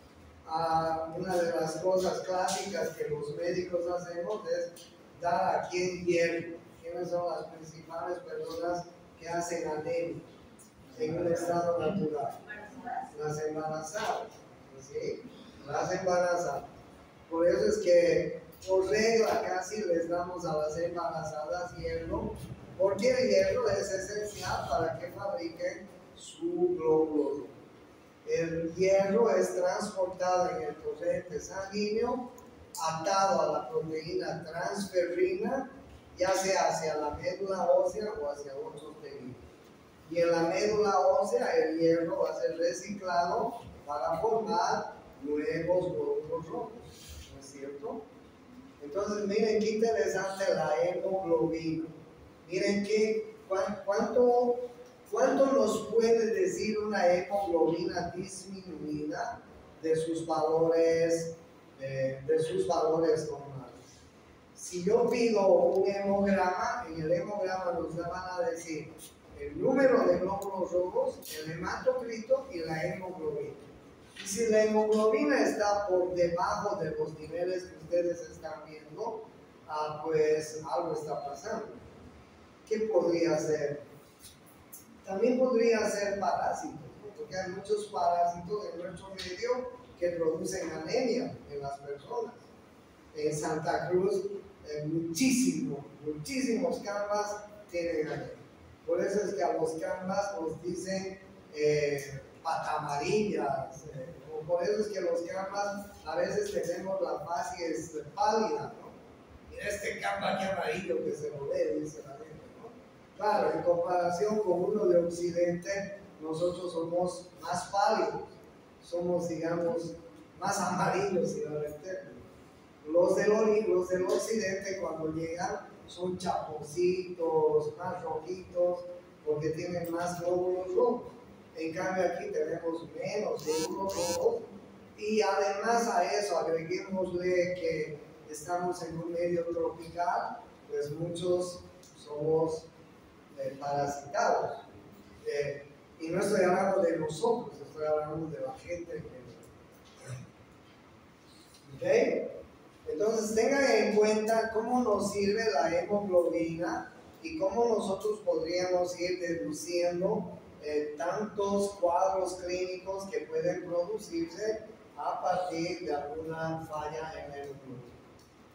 Una de las cosas clásicas que los médicos hacemos es dar aquí en hierro. ¿Quiénes son las principales personas que hacen anemia en un estado natural? Las embarazadas, ¿sí? Las embarazadas. Por eso es que por regla casi les damos a las embarazadas hierro, porque el hierro es esencial para que fabriquen su glóbulo rojo. El hierro es transportado en el torrente sanguíneo, atado a la proteína transferrina, ya sea hacia la médula ósea o hacia otros tejidos. Y en la médula ósea el hierro va a ser reciclado para formar nuevos glóbulos rojos, ¿no es cierto? Entonces miren qué interesante la hemoglobina. Miren cuánto nos puede decir una hemoglobina disminuida de sus valores normales. Si yo pido un hemograma, en el hemograma nos van a decir el número de glóbulos rojos, el hematocrito y la hemoglobina. Y si la hemoglobina está por debajo de los niveles que ustedes están viendo, pues algo está pasando. ¿Qué podría ser? También podría ser parásitos, ¿no? Porque hay muchos parásitos en nuestro medio que producen anemia en las personas. En Santa Cruz, muchísimos canvas tienen anemia. Por eso es que a los canvas nos dicen patamarillas, o por eso es que los canvas a veces tenemos la facies pálida, ¿no? Mira este canva qué amarillo que se lo ve, dice la gente, ¿no? Claro, en comparación con uno de Occidente, nosotros somos más pálidos, somos, digamos, más amarillos, si no lo entienden. Los del Occidente, cuando llegan, son chaponcitos, más rojitos, porque tienen más glóbulos rojos. En cambio, aquí tenemos menos glóbulos rojos. Y además a eso, agreguémosle que estamos en un medio tropical, pues muchos somos parasitados. Y no estoy hablando de nosotros, estoy hablando de la gente. ¿Ok? Entonces tengan en cuenta cómo nos sirve la hemoglobina y cómo nosotros podríamos ir deduciendo tantos cuadros clínicos que pueden producirse a partir de alguna falla en la hemoglobina.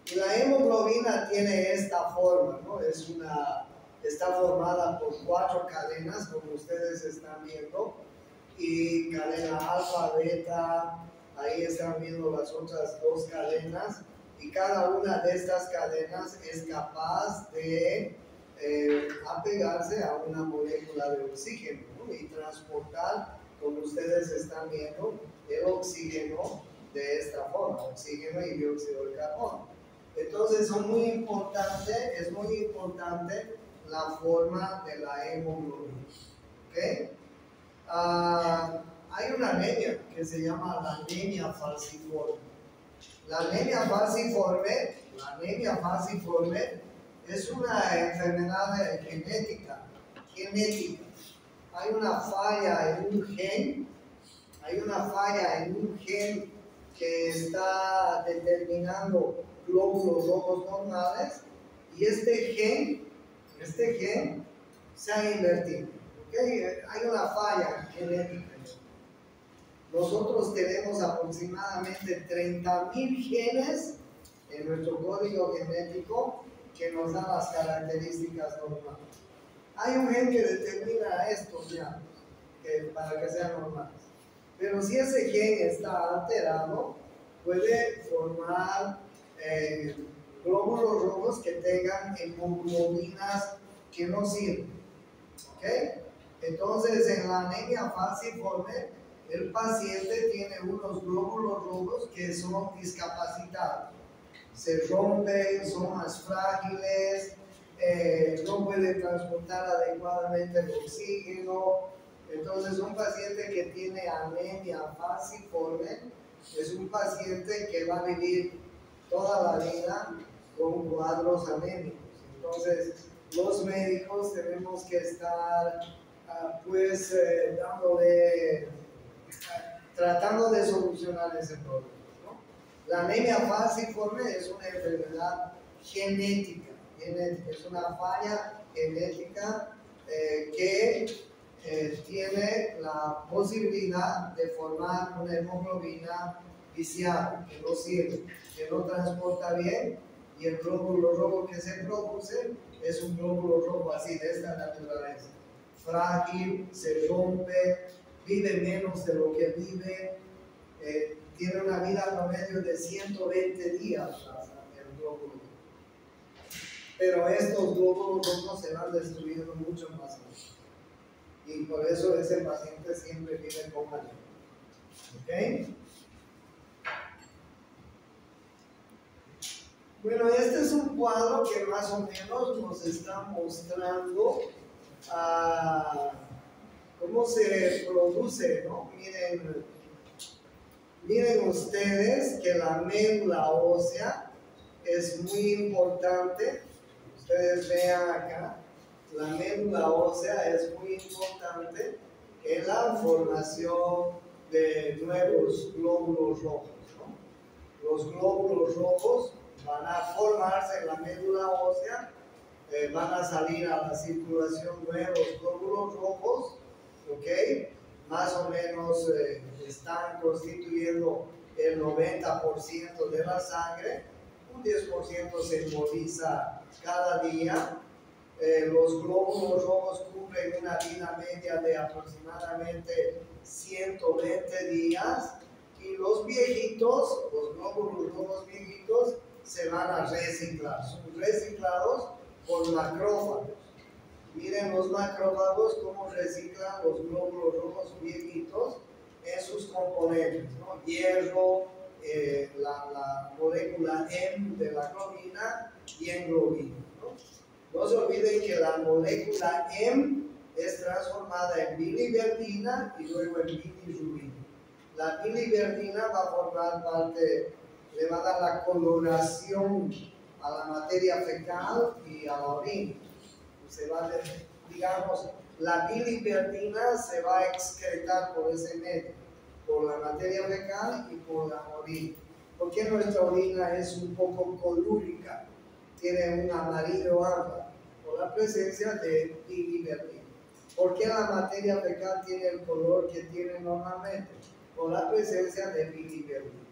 Y la hemoglobina tiene esta forma, ¿no? Está formada por 4 cadenas, como ustedes están viendo, y cadena alfa, beta, ahí están viendo las otras 2 cadenas. Y cada una de estas cadenas es capaz de apegarse a una molécula de oxígeno, ¿no? Y transportar, como ustedes están viendo, el oxígeno de esta forma, oxígeno y dióxido de carbono. Entonces es muy importante la forma de la hemoglobina. ¿Okay? Hay una anemia que se llama la anemia falciforme. La anemia falciforme es una enfermedad genética. Hay una falla en un gen, que está determinando glóbulos rojos normales, y este gen se ha invertido. ¿Okay? Hay una falla genética. Nosotros tenemos aproximadamente 30.000 genes en nuestro código genético que nos dan las características normales. Hay un gen que determina esto ya, para que sean normales. Pero si ese gen está alterado, puede formar eh, glóbulos rojos que tengan hemoglobinas que no sirven. ¿Ok? Entonces, en la anemia falciforme, el paciente tiene unos glóbulos rojos que son discapacitados. Se rompen, son más frágiles, no pueden transportar adecuadamente el oxígeno. Entonces, un paciente que tiene anemia falciforme es un paciente que va a vivir toda la vida con cuadros anémicos. Entonces, los médicos tenemos que estar tratando de solucionar ese problema, ¿no? La anemia falciforme es una enfermedad genética, es una falla genética que tiene la posibilidad de formar una hemoglobina viciada, que no sirve, que no transporta bien, y el glóbulo rojo que se produce es un glóbulo rojo así, de esta naturaleza. Frágil, se rompe, vive menos de lo que vive, tiene una vida promedio de 120 días el glóbulo. Pero estos glóbulos rojos se van destruyendo mucho más rápido. Y por eso ese paciente siempre vive con anemia. ¿Ok? Bueno, este es un cuadro que más o menos nos está mostrando cómo se produce, ¿no? Miren ustedes que la médula ósea es muy importante. Ustedes vean acá, la médula ósea es muy importante en la formación de nuevos glóbulos rojos, ¿no? Los glóbulos rojos van a formarse en la médula ósea, van a salir a la circulación nuevos glóbulos rojos, ¿ok? Más o menos están constituyendo el 90% de la sangre, un 10% se emboliza cada día. Los glóbulos rojos cumplen una vida media de aproximadamente 120 días, y los viejitos, los glóbulos rojos viejitos, se van a reciclar, son reciclados por macrófagos. Miren los macrófagos cómo reciclan los glóbulos rojos viejitos en sus componentes, ¿no? Hierro, la molécula M de la globina y hemoglobina, ¿no? No se olviden que la molécula M es transformada en biliverdina y luego en bilirrubina. La biliverdina va a formar parte, le va a dar la coloración a la materia fecal y a la orina. Digamos, la biliverdina se va a excretar por ese medio, por la materia fecal y por la orina. ¿Por qué nuestra orina es un poco colúrica? Tiene un amarillo ámbar, por la presencia de biliverdina. ¿Por qué la materia fecal tiene el color que tiene normalmente? Por la presencia de biliverdina.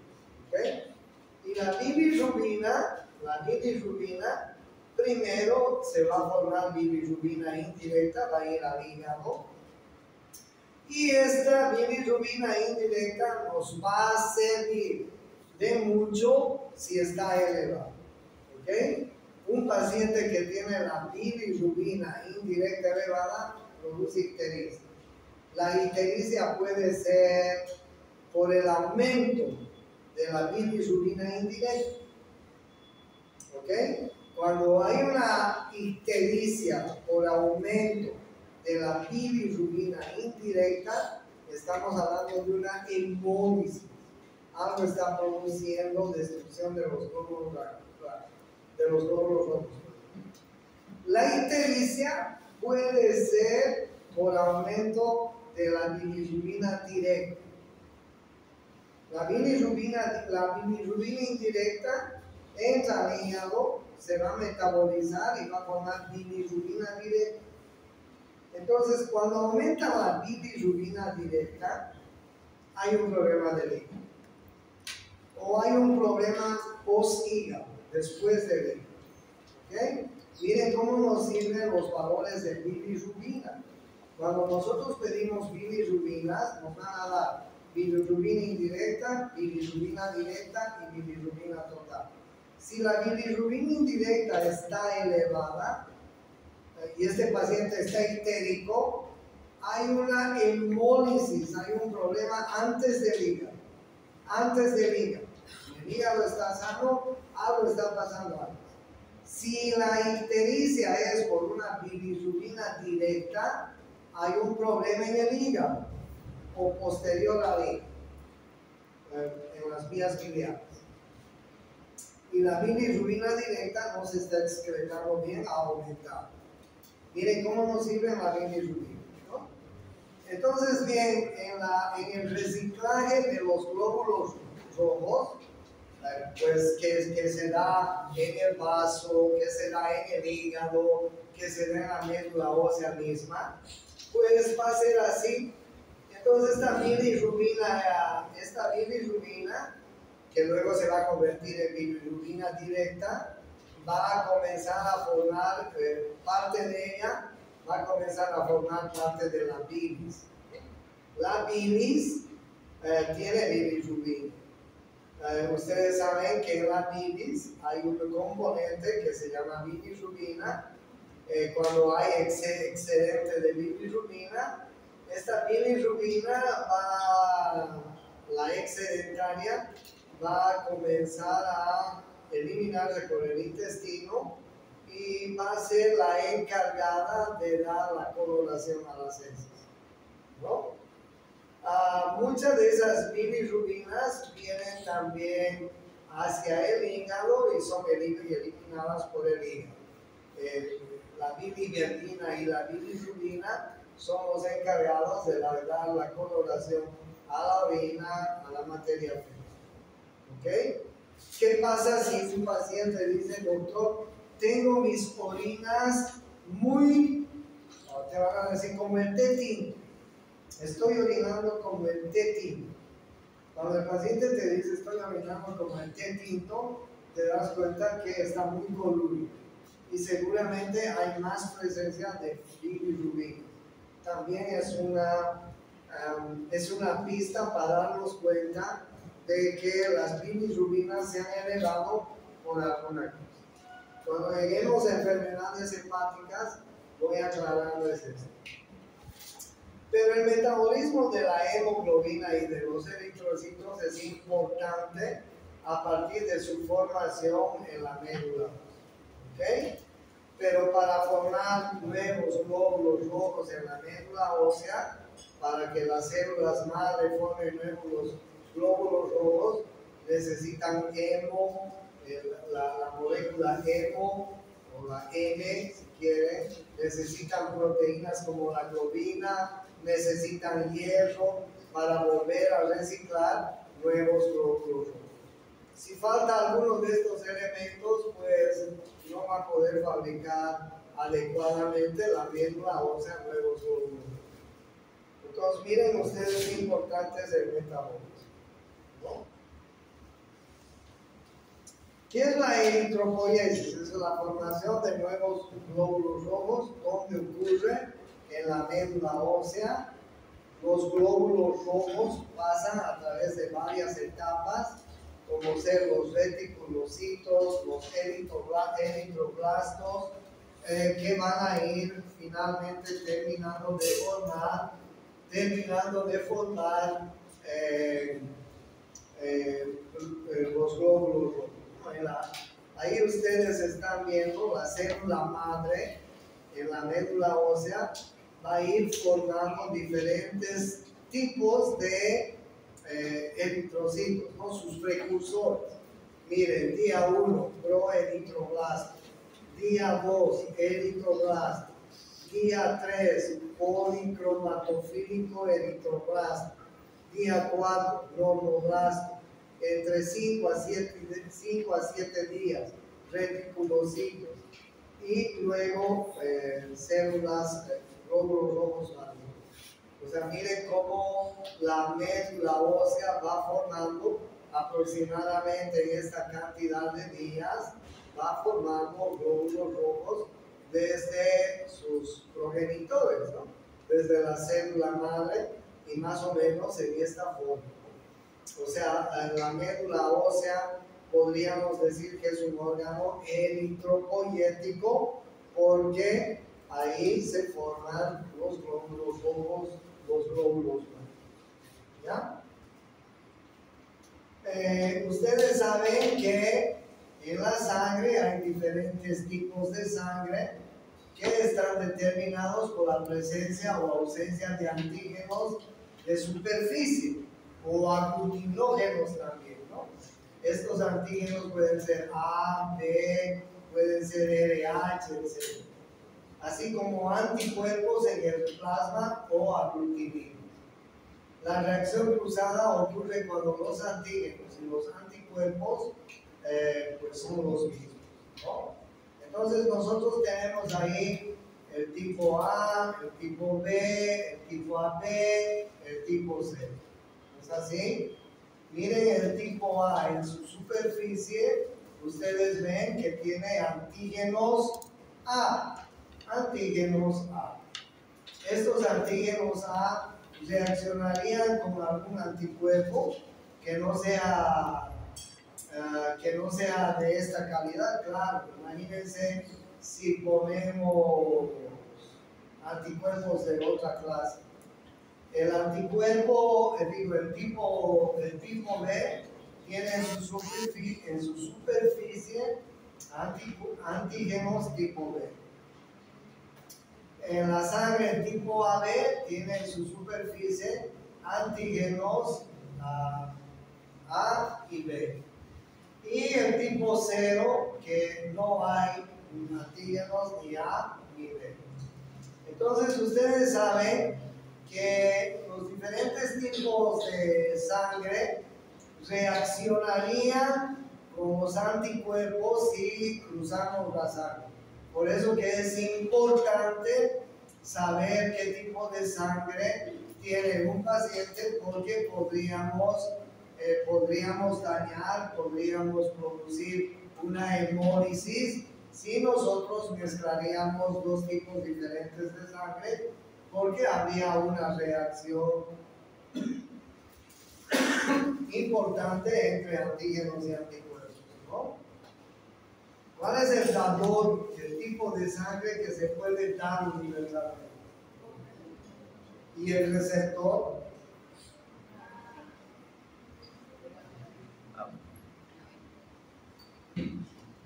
¿Okay? Y la bilirrubina, primero se va a formar bilirrubina indirecta, va a ir al hígado. Y esta bilirrubina indirecta nos va a servir de mucho si está elevada. ¿Okay? Un paciente que tiene la bilirrubina indirecta elevada produce ictericia. La ictericia puede ser por el aumento de la bilirrubina indirecta. ¿Ok? Cuando hay una ictericia por aumento de la bilirrubina indirecta, estamos hablando de una hemólisis. Algo está produciendo destrucción de los glóbulos rojos. La ictericia puede ser por aumento de la bilirrubina directa. La bilirrubina indirecta entra al hígado, se va a metabolizar y va a formar bilirrubina directa. Entonces, cuando aumenta la bilirrubina directa, hay un problema del hígado. O hay un problema post-hígado, después del hígado. ¿Okay? Miren cómo nos sirven los valores de bilirrubina. Cuando nosotros pedimos bilirrubina, nos van a dar bilirrubina indirecta, bilirrubina directa y bilirrubina total. Si la bilirrubina indirecta está elevada y este paciente está ictérico, hay una hemólisis, hay un problema antes del hígado. Antes del hígado. El hígado está sano, algo está pasando antes. Si la ictericia es por una bilirrubina directa, hay un problema en el hígado o posterior al hígado, en las vías biliares. Y la bilirrubina directa no se está excretando bien, ha aumentado. Miren cómo nos sirve la bilirrubina, ¿no? Entonces, bien, en el reciclaje de los glóbulos rojos, pues que se da en el vaso, que se da en el hígado, que se da en la médula ósea misma, pues va a ser así. Entonces esta bilirrubina, que luego se va a convertir en bilirrubina directa, va a comenzar a formar parte de ella, va a comenzar a formar parte de la bilis. La bilis tiene bilirrubina. Ustedes saben que en la bilis hay un componente que se llama bilirrubina. Cuando hay excedente de bilirrubina, esta bilirrubina la excedentaria va a comenzar a eliminarse por el intestino y va a ser la encargada de dar la coloración a las heces, ¿no? Muchas de esas bilirrubinas vienen también hacia el hígado y son eliminadas por el hígado. La biliverdina y la bilirrubina son los encargados de dar la coloración a la orina, a la materia fecal. ¿Ok? ¿Qué pasa si un paciente dice, doctor, tengo mis orinas muy, te van a decir, como el té tinto? Estoy orinando como el té tinto. Cuando el paciente te dice estoy orinando como el té tinto, te das cuenta que está muy colorido y seguramente hay más presencia de bilirrubina. También es una pista para darnos cuenta de que las bilirrubinas se han elevado por alguna cosa. Cuando lleguemos a enfermedades hepáticas, voy aclarando eso. Pero el metabolismo de la hemoglobina y de los eritrocitos es importante a partir de su formación en la médula. ¿Ok? Pero para formar nuevos glóbulos rojos en la médula ósea, para que las células madre formen nuevos glóbulos rojos, necesitan hemo, la molécula hemo o la M, si quieren, necesitan proteínas como la globina, necesitan hierro para volver a reciclar nuevos glóbulos rojos. Si falta alguno de estos elementos, pues no va a poder fabricar adecuadamente la médula ósea nuevos glóbulos. Entonces, miren ustedes qué importante es el metabolismo, ¿no? ¿Qué es la eritropoiesis? Es la formación de nuevos glóbulos rojos, donde ocurre en la médula ósea. Los glóbulos rojos pasan a través de varias etapas, como ser los reticulocitos, los eritroblastos, que van a ir finalmente terminando de formar los glóbulos rojos. Ahí ustedes están viendo la célula madre en la médula ósea, va a ir formando diferentes tipos de eritrocitos, ¿no? Sus precursores. Miren, día 1, proeritroblasto, día 2, eritroblasto, día 3, policromatofílico eritroblasto, día 4, normoblasto, entre 5 a 7 días, reticulocitos, y luego células, glóbulos rojos maduros. O sea, miren cómo la médula ósea va formando aproximadamente en esta cantidad de días, va formando glóbulos rojos desde sus progenitores, ¿no? Desde la célula madre y más o menos en esta forma. O sea, la médula ósea podríamos decir que es un órgano eritropoyético porque ahí se forman los glóbulos rojos, los glóbulos blancos. ¿Ya? Ustedes saben que en la sangre hay diferentes tipos de sangre que están determinados por la presencia o ausencia de antígenos de superficie o aglutinógenos también, ¿no? Estos antígenos pueden ser A, B, pueden ser RH, etc. Así como anticuerpos en el plasma o aglutininos. La reacción cruzada ocurre cuando los antígenos y los anticuerpos pues son los mismos, ¿no? Entonces nosotros tenemos ahí el tipo A, el tipo B, el tipo AB, el tipo C. ¿Es así? Miren el tipo A en su superficie, ustedes ven que tiene antígenos A. Antígenos A. Estos antígenos A reaccionarían con algún anticuerpo que no sea de esta calidad. Claro, imagínense si ponemos anticuerpos de otra clase. El anticuerpo, el tipo B tiene en su superficie antígenos tipo B. En la sangre el tipo AB tiene en su superficie antígenos A y B. Y el tipo 0, que no hay antígenos ni A ni B. Entonces ustedes saben que los diferentes tipos de sangre reaccionarían con los anticuerpos si cruzamos la sangre. Por eso que es importante saber qué tipo de sangre tiene un paciente, porque podríamos dañar, podríamos producir una hemólisis si nosotros mezclaríamos dos tipos diferentes de sangre, porque habría una reacción importante entre antígenos y anticuerpos, ¿no? ¿Cuál es el dador, el tipo de sangre que se puede dar universalmente? ¿Y el receptor?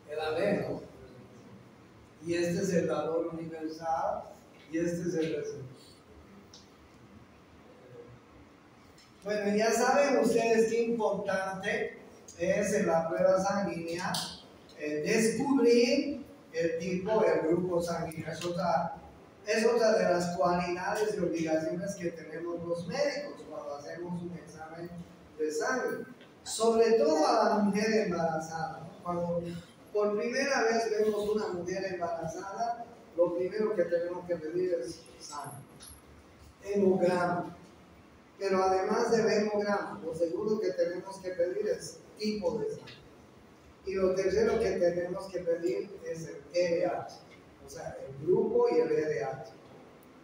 El AB, ¿no? Y este es el dador universal y este es el receptor. Bueno, ya saben ustedes qué importante es en la prueba sanguínea descubrir el tipo, el grupo sanguíneo. Es otra de las cualidades y obligaciones que tenemos los médicos cuando hacemos un examen de sangre. Sobre todo a la mujer embarazada, ¿no? Cuando por primera vez vemos una mujer embarazada, lo primero que tenemos que pedir es sangre, hemograma. Pero además del hemograma, lo segundo que tenemos que pedir es tipo de sangre. Y lo tercero que tenemos que pedir es el RH, o sea, el grupo y el RH.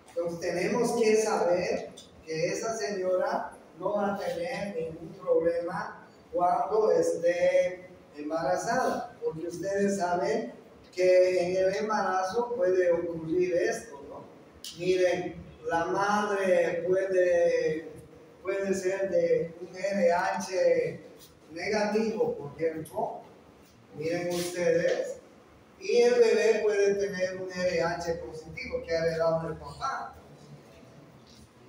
Entonces tenemos que saber que esa señora no va a tener ningún problema cuando esté embarazada, porque ustedes saben que en el embarazo puede ocurrir esto, ¿no? Miren, la madre puede ser de un RH negativo, por ejemplo, miren ustedes, y el bebé puede tener un RH positivo que ha heredado del papá.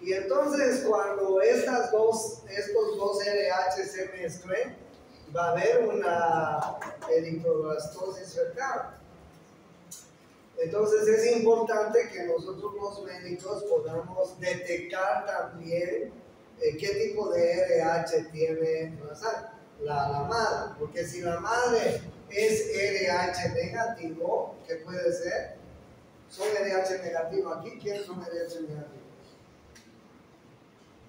Y entonces cuando estos dos RH se mezclen, va a haber una eritroblastosis fetal. Entonces es importante que nosotros los médicos podamos detectar también qué tipo de RH tiene la madre, porque si la madre es RH negativo, ¿qué puede ser? ¿Son RH negativo aquí? ¿Quiénes son RH negativos?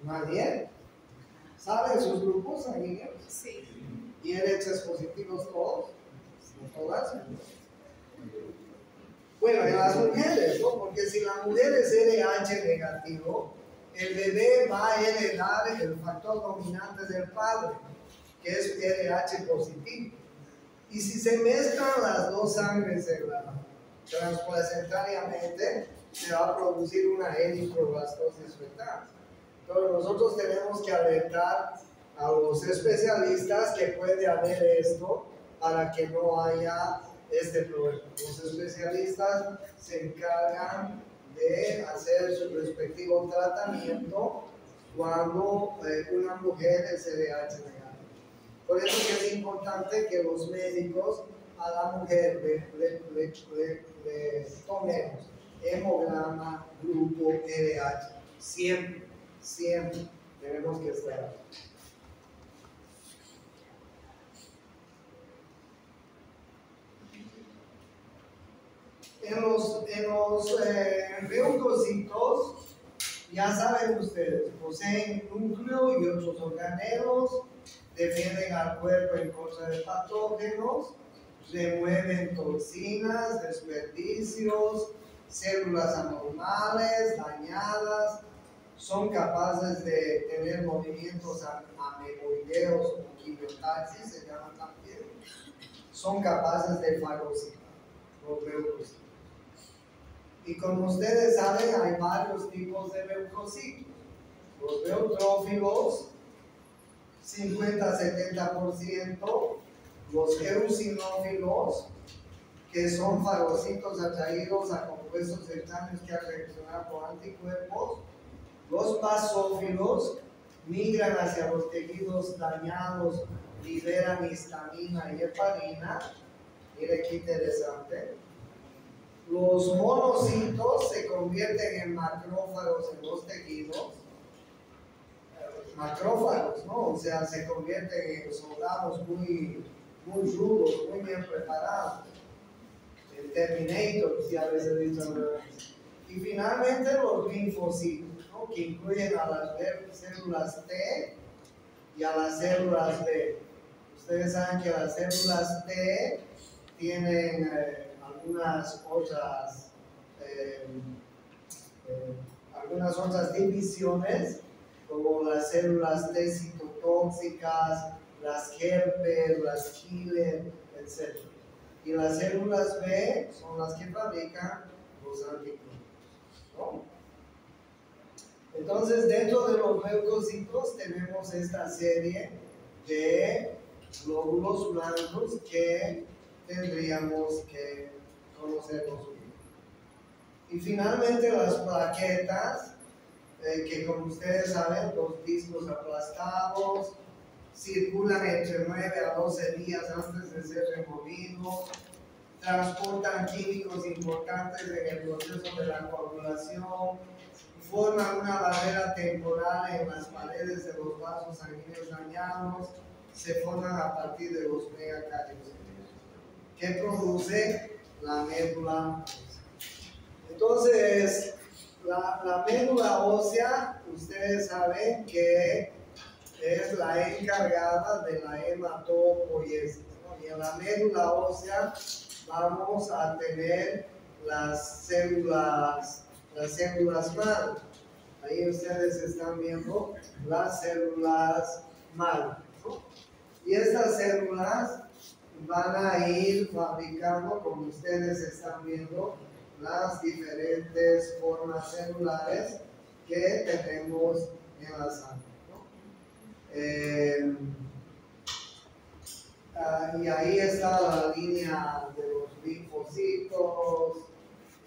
¿Nadie? ¿Saben sus grupos sanguíneos? Sí. ¿Y RH positivos todos? ¿No todas? Bueno, en las mujeres, ¿no? Porque si la mujer es RH negativo, el bebé va a heredar el factor dominante del padre, que es RH positivo. Y si se mezclan las dos sangres transplacentariamente, se va a producir una eritroblastosis fetal. Entonces nosotros tenemos que alertar a los especialistas que puede haber esto para que no haya este problema. Los especialistas se encargan de hacer su respectivo tratamiento cuando una mujer es LH negativo. Por eso que es importante que los médicos a la mujer le tomemos hemograma grupo LH. Siempre, siempre tenemos que estar. En los leucocitos, ya saben ustedes, poseen núcleo y otros organelos, defienden al cuerpo en contra de patógenos, remueven toxinas, desperdicios, células anormales, dañadas, son capaces de tener movimientos ameboideos o quimiotaxis, se llaman también, son capaces de fagocitar los leucocitos. Y como ustedes saben, hay varios tipos de leucocitos. Los neutrófilos, 50-70%, los eosinófilos, que son fagocitos atraídos a compuestos extraños que han reaccionado con anticuerpos, los basófilos migran hacia los tejidos dañados, liberan histamina y heparina. Mire qué interesante. Los monocitos se convierten en macrófagos en los tejidos. Macrófagos, ¿no? O sea, se convierten en soldados muy rudos, muy bien preparados. El Terminator, si a veces dicen. Y finalmente los linfocitos, ¿no? Que incluyen a las células T y a las células B. Ustedes saben que las células T tienen algunas otras divisiones, como las células T citotóxicas, las Helper, las Killer, etc. Y las células B son las que fabrican los anticuerpos, ¿no? Entonces, dentro de los leucocitos tenemos esta serie de glóbulos blancos que tendríamos que conocerlos bien. Y finalmente las plaquetas, que como ustedes saben, los discos aplastados, circulan entre 9 a 12 días antes de ser removidos, transportan químicos importantes en el proceso de la coagulación, forman una barrera temporal en las paredes de los vasos sanguíneos dañados, se forman a partir de los megacariocitos, que produce la médula. Entonces, la médula ósea, ustedes saben que es la encargada de la hematopoiesis, ¿no? Y en la médula ósea vamos a tener las células madre. Ahí ustedes están viendo las células madre, ¿no? Y estas células van a ir fabricando, como ustedes están viendo, las diferentes formas celulares que tenemos en la sangre, ¿no? Y ahí está la línea de los linfocitos,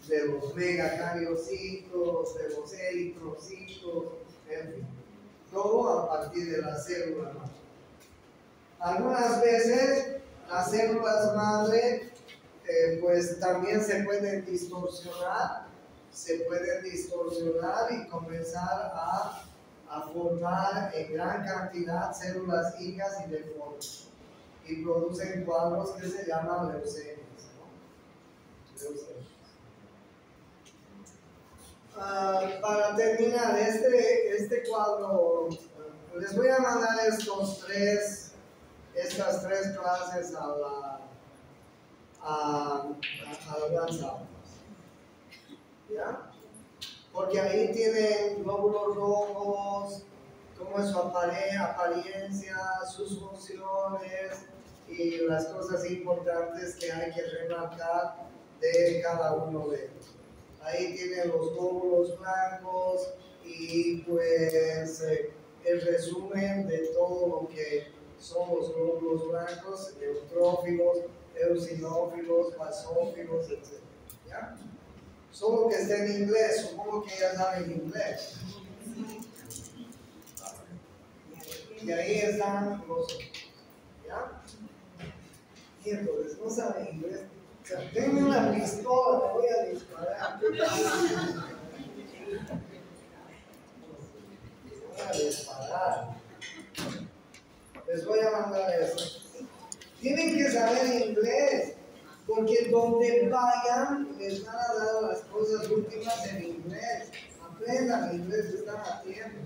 de los megacariocitos, de los eritrocitos, en fin, todo a partir de la célula madre. Algunas veces las células madre pues también se pueden distorsionar y comenzar a formar en gran cantidad células hijas y deformes, y producen cuadros que se llaman leucemias, ¿no? Leucemias. Para terminar este cuadro, les voy a mandar estas tres clases a WhatsApp, ¿ya? Porque ahí tienen glóbulos rojos, cómo es su apariencia, sus funciones, y las cosas importantes que hay que remarcar de cada uno de ellos. Ahí tienen los glóbulos blancos y pues el resumen de todo lo que son los glóbulos blancos, neutrófilos, eosinófilos, basófilos, etc. ¿Ya? Solo que está en inglés, supongo que ya saben inglés. Y ahí están los, ¿ya? Y entonces no saben inglés. O sea, denme una pistola, me voy a disparar. Voy a disparar. Les voy a mandar eso. Tienen que saber inglés, porque donde vayan les van a dar las cosas últimas en inglés. Aprendan inglés, están a tiempo.